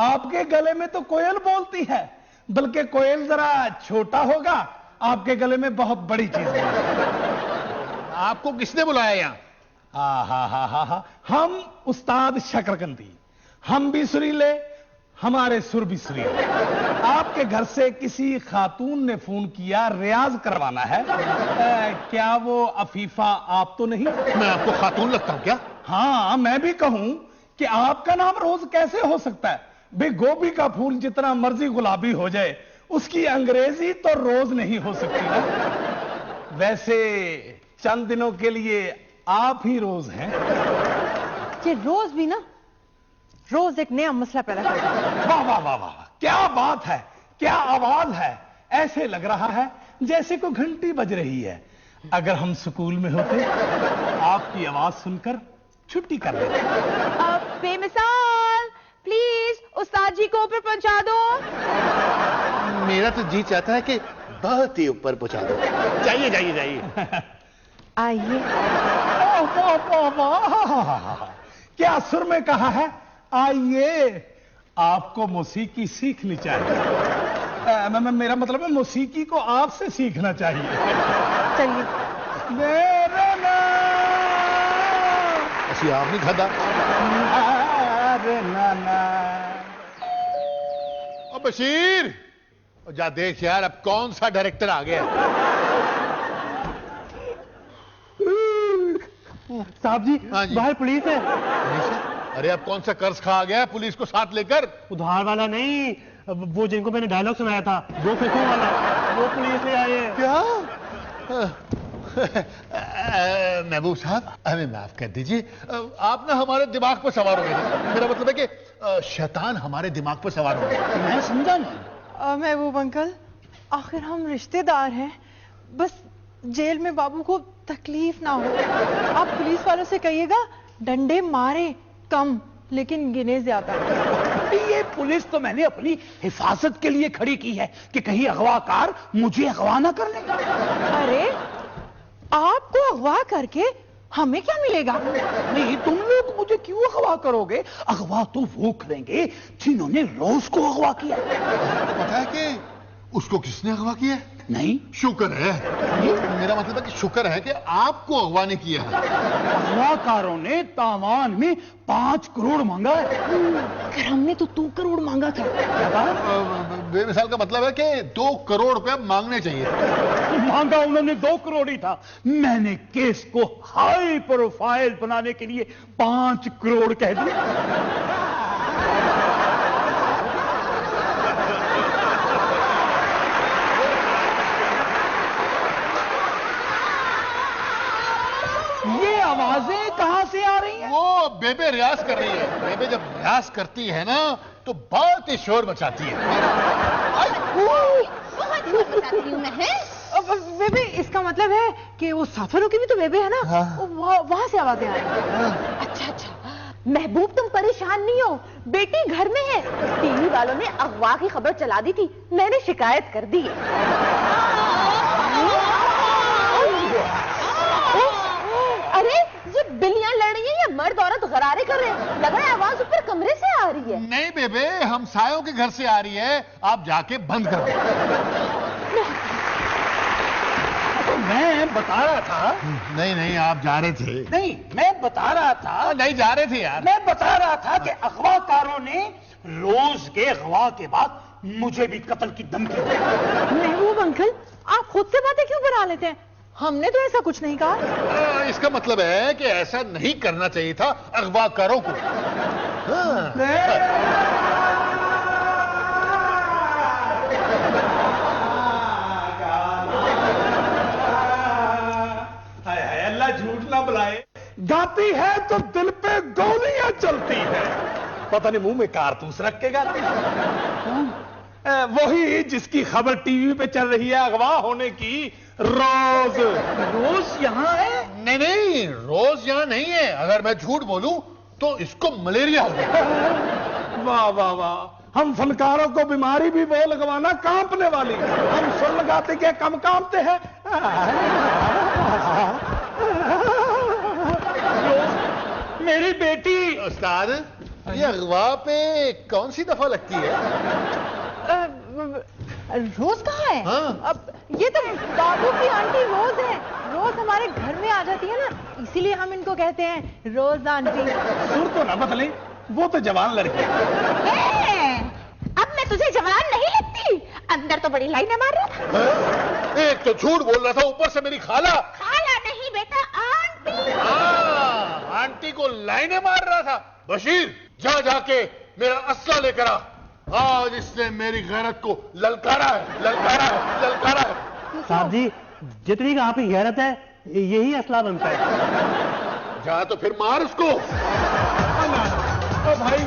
Speaker 5: आपके गले में तो कोयल बोलती है, बल्कि कोयल जरा छोटा होगा, आपके गले में बहुत बड़ी चीज है।
Speaker 1: आपको किसने बुलाया यहाँ?
Speaker 5: हा, हम उस्ताद शकरकंदी, हम भी सुरीले, हमारे सुर भी सुरीले। आपके घर से किसी खातून ने फोन किया, रियाज करवाना है। क्या वो अफीफा आप तो नहीं?
Speaker 1: मैं आपको खातून लगता हूं क्या?
Speaker 5: हाँ, मैं भी कहूं कि आपका नाम रोज कैसे हो सकता है? भाई गोभी का फूल जितना मर्जी गुलाबी हो जाए, उसकी अंग्रेजी तो रोज नहीं हो सकती ना। वैसे चंद दिनों के लिए आप ही रोज हैं।
Speaker 11: ये रोज भी ना रोज एक नया मसला पैदा करता है।
Speaker 5: वाह वाह वाह वाह, क्या बात है, क्या आवाज है। ऐसे लग रहा है जैसे कोई घंटी बज रही है। अगर हम स्कूल में होते, आपकी आवाज सुनकर छुट्टी कर लेते।
Speaker 6: बेमिसाल, प्लीज उस्ताद जी को ऊपर पहुंचा दो।
Speaker 1: मेरा तो जी चाहता है कि बहुत ही ऊपर पहुंचा दो। जाइए जाइए जाइए।
Speaker 11: आइए।
Speaker 5: क्या सुर में कहा है? आइए। आपको मौसीकी सीखनी चाहिए। मेरा मतलब है मौसीकी को आपसे सीखना चाहिए।
Speaker 11: चलिए।
Speaker 5: मेरा नाम
Speaker 1: ऐसी आप नहीं खाता।
Speaker 5: नाना।
Speaker 1: ओ बशीर, जा देख यार, अब कौन सा डायरेक्टर आ गया।
Speaker 2: साहब जी,
Speaker 1: हाँ जी।
Speaker 2: बाहर पुलिस है।
Speaker 1: अरे अब कौन सा कर्ज खा गया पुलिस को साथ लेकर?
Speaker 2: उधार वाला नहीं, वो जिनको मैंने डायलॉग सुनाया था, दो खोखों वाला, वो पुलिस ले आए हैं।
Speaker 1: क्या? महबूब साहब, हमें माफ कर दीजिए, आप ना हमारे दिमाग पर सवार हो गए। मेरा मतलब है कि शैतान हमारे दिमाग पर सवार हो गया।
Speaker 11: मैं समझा नहीं। महबूब अंकल, आखिर हम रिश्तेदार हैं, बस जेल में बाबू को तकलीफ ना हो। आप पुलिस वालों से कहिएगा डंडे मारे कम, लेकिन गिने ज्यादा।
Speaker 9: ये पुलिस तो मैंने अपनी हिफाजत के लिए खड़ी की है कि कहीं अगवाकार मुझे अगवा ना कर ले।
Speaker 11: अरे, आपको अगवा करके हमें क्या मिलेगा?
Speaker 9: नहीं, तुम लोग मुझे क्यों अगवा करोगे? अगवा तो वो करेंगे जिन्होंने रोज को अगवा किया।
Speaker 1: पता है कि उसको किसने अगवा किया?
Speaker 9: नहीं,
Speaker 1: शुक्र है। मेरा मतलब है कि शुक्र है कि आपको अगवा ने किया है।
Speaker 9: अगवाकारों ने तावान में 5 करोड़ मांगा है।
Speaker 11: अगर हमने तो 2 करोड़ मांगा था।
Speaker 9: क्या कहा?
Speaker 1: बेमिसाल का मतलब है कि 2 करोड़ रुपया मांगने चाहिए।
Speaker 9: मांगा उन्होंने 2 करोड़ ही था। मैंने केस को हाई प्रोफाइल बनाने के लिए 5 करोड़ कह दिया। ये आवाजें कहां से आ रही हैं?
Speaker 1: वो बेबे रियाज कर रही है। बेबे जब रियाज करती है ना तो बहुत ही शोर मचाती है।
Speaker 11: बेबे, इसका मतलब है कि वो साथ वालों की भी तो बेबे है ना?
Speaker 5: हाँ।
Speaker 11: वहां से आवाजें आ रही हैं।
Speaker 10: अच्छा, महबूब तुम परेशान नहीं हो, बेटी घर में है। टीवी वालों ने अगवा की खबर चला दी थी, मैंने शिकायत कर दी है। अरे ये बिल्लियां लड़ रही हैं या मर्द औरत गरारे कर रहे हैं? लग रहा है आवाज ऊपर कमरे से आ रही है।
Speaker 1: नहीं बेबे, हम सायों के घर से आ रही है। आप जाके बंद कर दो।
Speaker 9: तो मैं बता रहा था।
Speaker 1: नहीं, आप जा रहे थे।
Speaker 9: नहीं, मैं बता रहा था।
Speaker 1: नहीं जा रहे थे यार।
Speaker 9: मैं बता रहा था कि अगवाकारों ने रोज के अगवा के बाद मुझे भी कत्ल की धमकी दी।
Speaker 11: महबूब अंकल, आप खुद से बातें क्यों बना लेते हैं? हमने तो ऐसा कुछ नहीं कहा।
Speaker 1: इसका मतलब है कि ऐसा नहीं करना चाहिए था अगवाकारों को।
Speaker 9: अल्लाह झूठ ना बुलाए। गाती है तो दिल पे गोलियां चलती है। पता नहीं मुंह में कारतूस रख के गाती है। वही जिसकी खबर टीवी पे चल रही है अगवा होने की। रोज यहाँ है?
Speaker 1: नहीं, रोज यहाँ नहीं है। अगर मैं झूठ बोलूं तो इसको मलेरिया हो गया।
Speaker 9: वाह वाह वाह, हम फनकारों को बीमारी भी वो लगवाना कांपने वाली। हम सुर लगाते क्या कम कांपते हैं। मेरी बेटी।
Speaker 1: उस्ताद, ये अगवा पे कौन सी दफा लगती है?
Speaker 11: रोज कहाँ है?
Speaker 1: हाँ।
Speaker 11: अब ये तो बाबू की आंटी रोज है। रोज हमारे घर में आ जाती है ना, इसीलिए हम इनको कहते हैं रोज आंटी।
Speaker 9: सुर तो ना बदले, वो तो जवान लड़की है।
Speaker 10: अब मैं तुझे जवान नहीं लगती? अंदर तो बड़ी लाइनें मार रहा था।
Speaker 1: एक तो झूठ बोल रहा था, ऊपर से मेरी खाला।
Speaker 10: खाला नहीं बेटा, आंटी।
Speaker 1: आंटी को लाइनें मार रहा था। बशीर, जाके मेरा असला लेकर आ। आज इसने मेरी गैरत को ललकारा है।
Speaker 2: साहब जी, जितनी का आपकी गैरत है यही असला बनता है।
Speaker 1: जा तो फिर मार उसको।
Speaker 9: भाई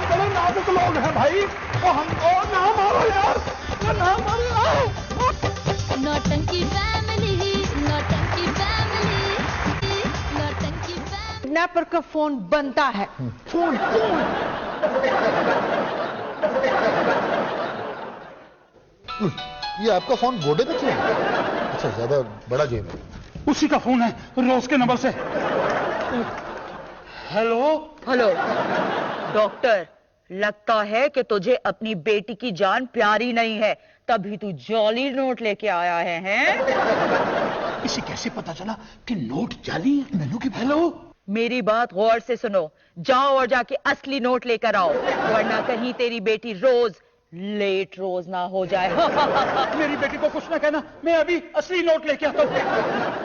Speaker 9: बड़े नाजुक लोग हैं भाई। हमको ना मारो यार, ना मारो।
Speaker 12: नौटंकी फैमिली, नौटंकी फैमिली।
Speaker 11: किडनैपर का फोन बनता है। फोन
Speaker 1: ये आपका फोन गोडे पे क्यों है? अच्छा, ज्यादा बड़ा जेब है।
Speaker 9: उसी का फोन है, रोज के नंबर से। हेलो।
Speaker 6: डॉक्टर, लगता है कि तुझे अपनी बेटी की जान प्यारी नहीं है, तभी तू जाली नोट लेके आया है, हैं?
Speaker 9: इसे कैसे पता चला कि नोट जाली है? मैनू की। हेलो,
Speaker 6: मेरी बात गौर से सुनो। जाओ और जाके असली नोट लेकर आओ, वरना कहीं तेरी बेटी रोज लेट रोज ना हो जाए।
Speaker 9: मेरी बेटी को कुछ ना कहना, मैं अभी असली नोट लेके आता हूँ।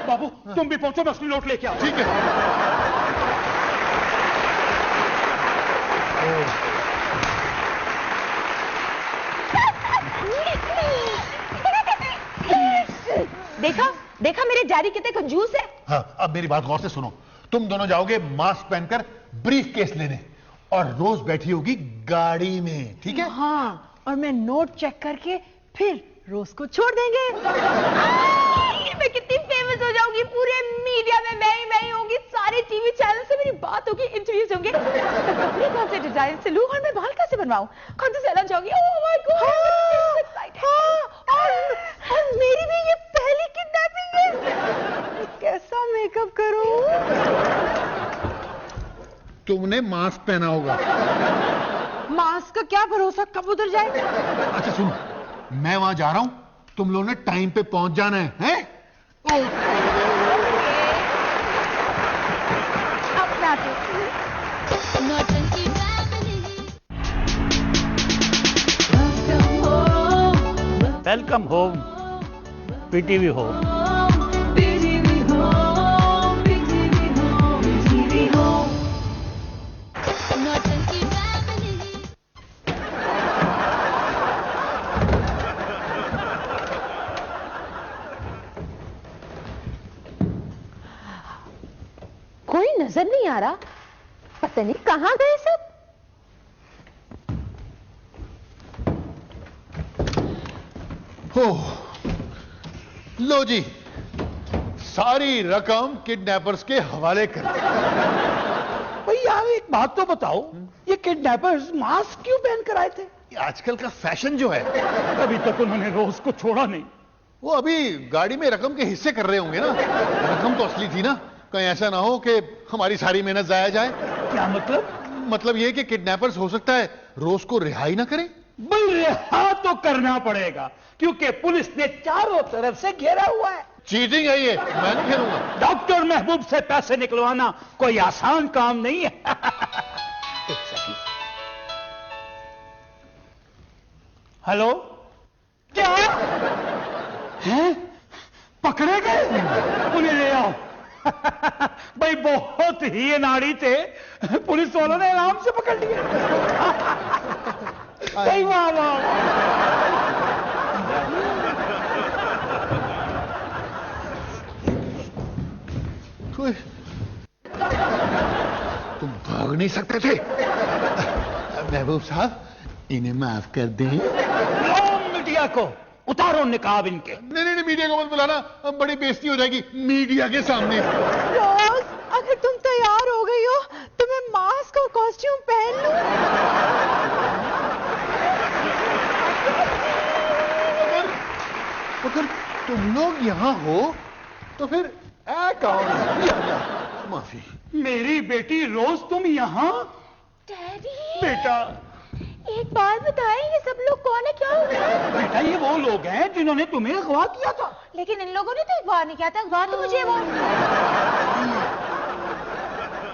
Speaker 9: बाबू, तुम भी पहुंचो, मैं असली नोट लेके आओ।
Speaker 1: ठीक है।
Speaker 10: देखा मेरे जारी कितने कंजूस है।
Speaker 1: हाँ, अब मेरी बात गौर से सुनो। तुम दोनों जाओगे मास्क पहनकर ब्रीफ केस लेने, और रोज बैठी होगी गाड़ी में, ठीक है?
Speaker 11: हाँ, और मैं नोट चेक करके फिर रोज को छोड़ देंगे।
Speaker 10: मैं कितनी फेमस हो जाऊंगी, पूरे मीडिया में मैं ही होंगी, सारे टीवी चैनल से मेरी बात होगी, इंटरव्यूज होंगे। कपड़े कौन से डिजाइन से लूं और मैं बाल कैसे बनवाऊं, कौन सा सैलून जाऊंगी? ओह माय गॉड,
Speaker 11: मेरी भी ये पहली किडनैपिंग है। मैं कैसा मेकअप करूं?
Speaker 1: तुमने मास्क पहना होगा।
Speaker 11: मास्क का क्या भरोसा कब उधर जाए?
Speaker 1: अच्छा सुनो, मैं वहां जा रहा हूं, तुम लोगों ने टाइम पे पहुंच जाना है, हैं?
Speaker 11: अपना
Speaker 12: नौटंकी family.
Speaker 2: Welcome home PTV home.
Speaker 12: नौटंकी फैमिली।
Speaker 10: कोई नजर नहीं आ रहा, पता नहीं कहां गए सब।
Speaker 1: हो लो जी, सारी रकम किडनैपर्स के हवाले कर।
Speaker 9: भाई यार एक बात तो बताओ, ये किडनैपर्स मास्क क्यों पहन कर आए थे?
Speaker 1: ये आजकल का फैशन जो है।
Speaker 7: अभी तक उन्होंने रोज को छोड़ा नहीं।
Speaker 1: वो अभी गाड़ी में रकम के हिस्से कर रहे होंगे ना। रकम तो असली थी ना, कहीं ऐसा ना हो कि हमारी सारी मेहनत जाया जाए।
Speaker 9: क्या मतलब?
Speaker 1: मतलब ये कि किडनैपर्स हो सकता है रोज को रिहाई ना करें।
Speaker 9: भाई रिहा तो करना पड़ेगा, क्योंकि पुलिस ने चारों तरफ से घेरा हुआ है।
Speaker 1: चीटिंग है ये, मैं नहीं खेलूंगा।
Speaker 9: डॉक्टर महबूब से पैसे निकलवाना कोई आसान काम नहीं है। एक सेकंड। हेलो, क्या हैं? पकड़े गए? उन्हें ले आओ। भाई बहुत ही नाड़ी थे, पुलिस वालों ने आराम से पकड़ लिया। भाई वाह वाह।
Speaker 1: तुम भाग नहीं सकते थे। महबूब साहब, इन्हें माफ कर दें।
Speaker 9: मीडिया को उतारो निकाब इनके।
Speaker 1: नहीं नहीं, मीडिया को मत बुलाना, अब बड़ी बेइज्जती हो जाएगी मीडिया के सामने।
Speaker 11: रोज, अगर तुम तैयार हो गई हो तो मैं मास्क और कॉस्ट्यूम पहन लूं।
Speaker 1: अगर तुम लोग यहाँ हो तो फिर माफी।
Speaker 9: मेरी बेटी रोज तुम यहाँ?
Speaker 10: डैडी
Speaker 9: बेटा,
Speaker 10: एक बार बताएं, ये सब लोग कौन है, क्या हो रहा है?
Speaker 9: बेटा ये वो लोग हैं जिन्होंने तुम्हें अगवा किया था।
Speaker 10: लेकिन इन लोगों ने तो अगवा नहीं किया था, अगवा तो मुझे वो।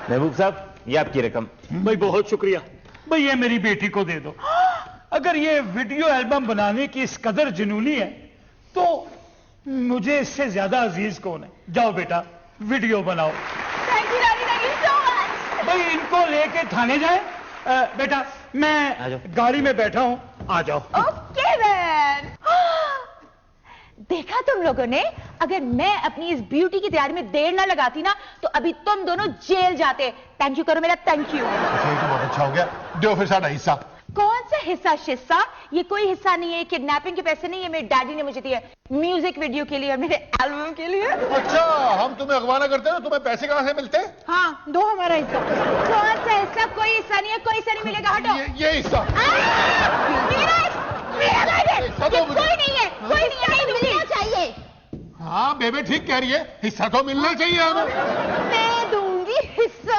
Speaker 7: महबूब साहब, ये आपकी रकम।
Speaker 9: भाई बहुत शुक्रिया। भाई ये मेरी बेटी को दे दो। अगर ये वीडियो एल्बम बनाने की इस कदर जुनूनी है तो मुझे इससे ज्यादा अजीज कौन है। जाओ बेटा, वीडियो बनाओ।
Speaker 10: Thank you daddy, thank you so much.
Speaker 9: भाई इनको लेके थाने जाए। बेटा मैं गाड़ी में बैठा हूं, आ जाओ।
Speaker 10: Okay man. देखा तुम लोगों ने, अगर मैं अपनी इस ब्यूटी की तैयारी में देर ना लगाती ना तो अभी तुम दोनों जेल जाते। थैंक यू करो मेरा, थैंक यू।
Speaker 1: अच्छा, ये तो बहुत अच्छा हो गया। दो फिर साढ़ा हिस्सा।
Speaker 10: कौन सा हिस्सा शिस्सा? ये कोई हिस्सा नहीं है, किडनैपिंग के पैसे नहीं है, मेरे डैडी ने मुझे दिए म्यूजिक वीडियो के लिए और मेरे एल्बम के लिए।
Speaker 1: अच्छा, हम तुम्हें अगवा ना करते ना, तुम्हें पैसे कहां से मिलते?
Speaker 11: हाँ, दो हमारा हिस्सा।
Speaker 10: कौन सा हिस्सा? कोई हिस्सा नहीं है, कोई हिस्सा नहीं मिलेगा, हटो।
Speaker 1: ये हिस्सा
Speaker 10: कोई नहीं है, कोई नहीं है, नहीं मिलना चाहिए।
Speaker 1: हाँ बेबे ठीक कह रही है, हिस्सा तो मिलना चाहिए हमें।
Speaker 10: मैं दूंगी हिस्सा।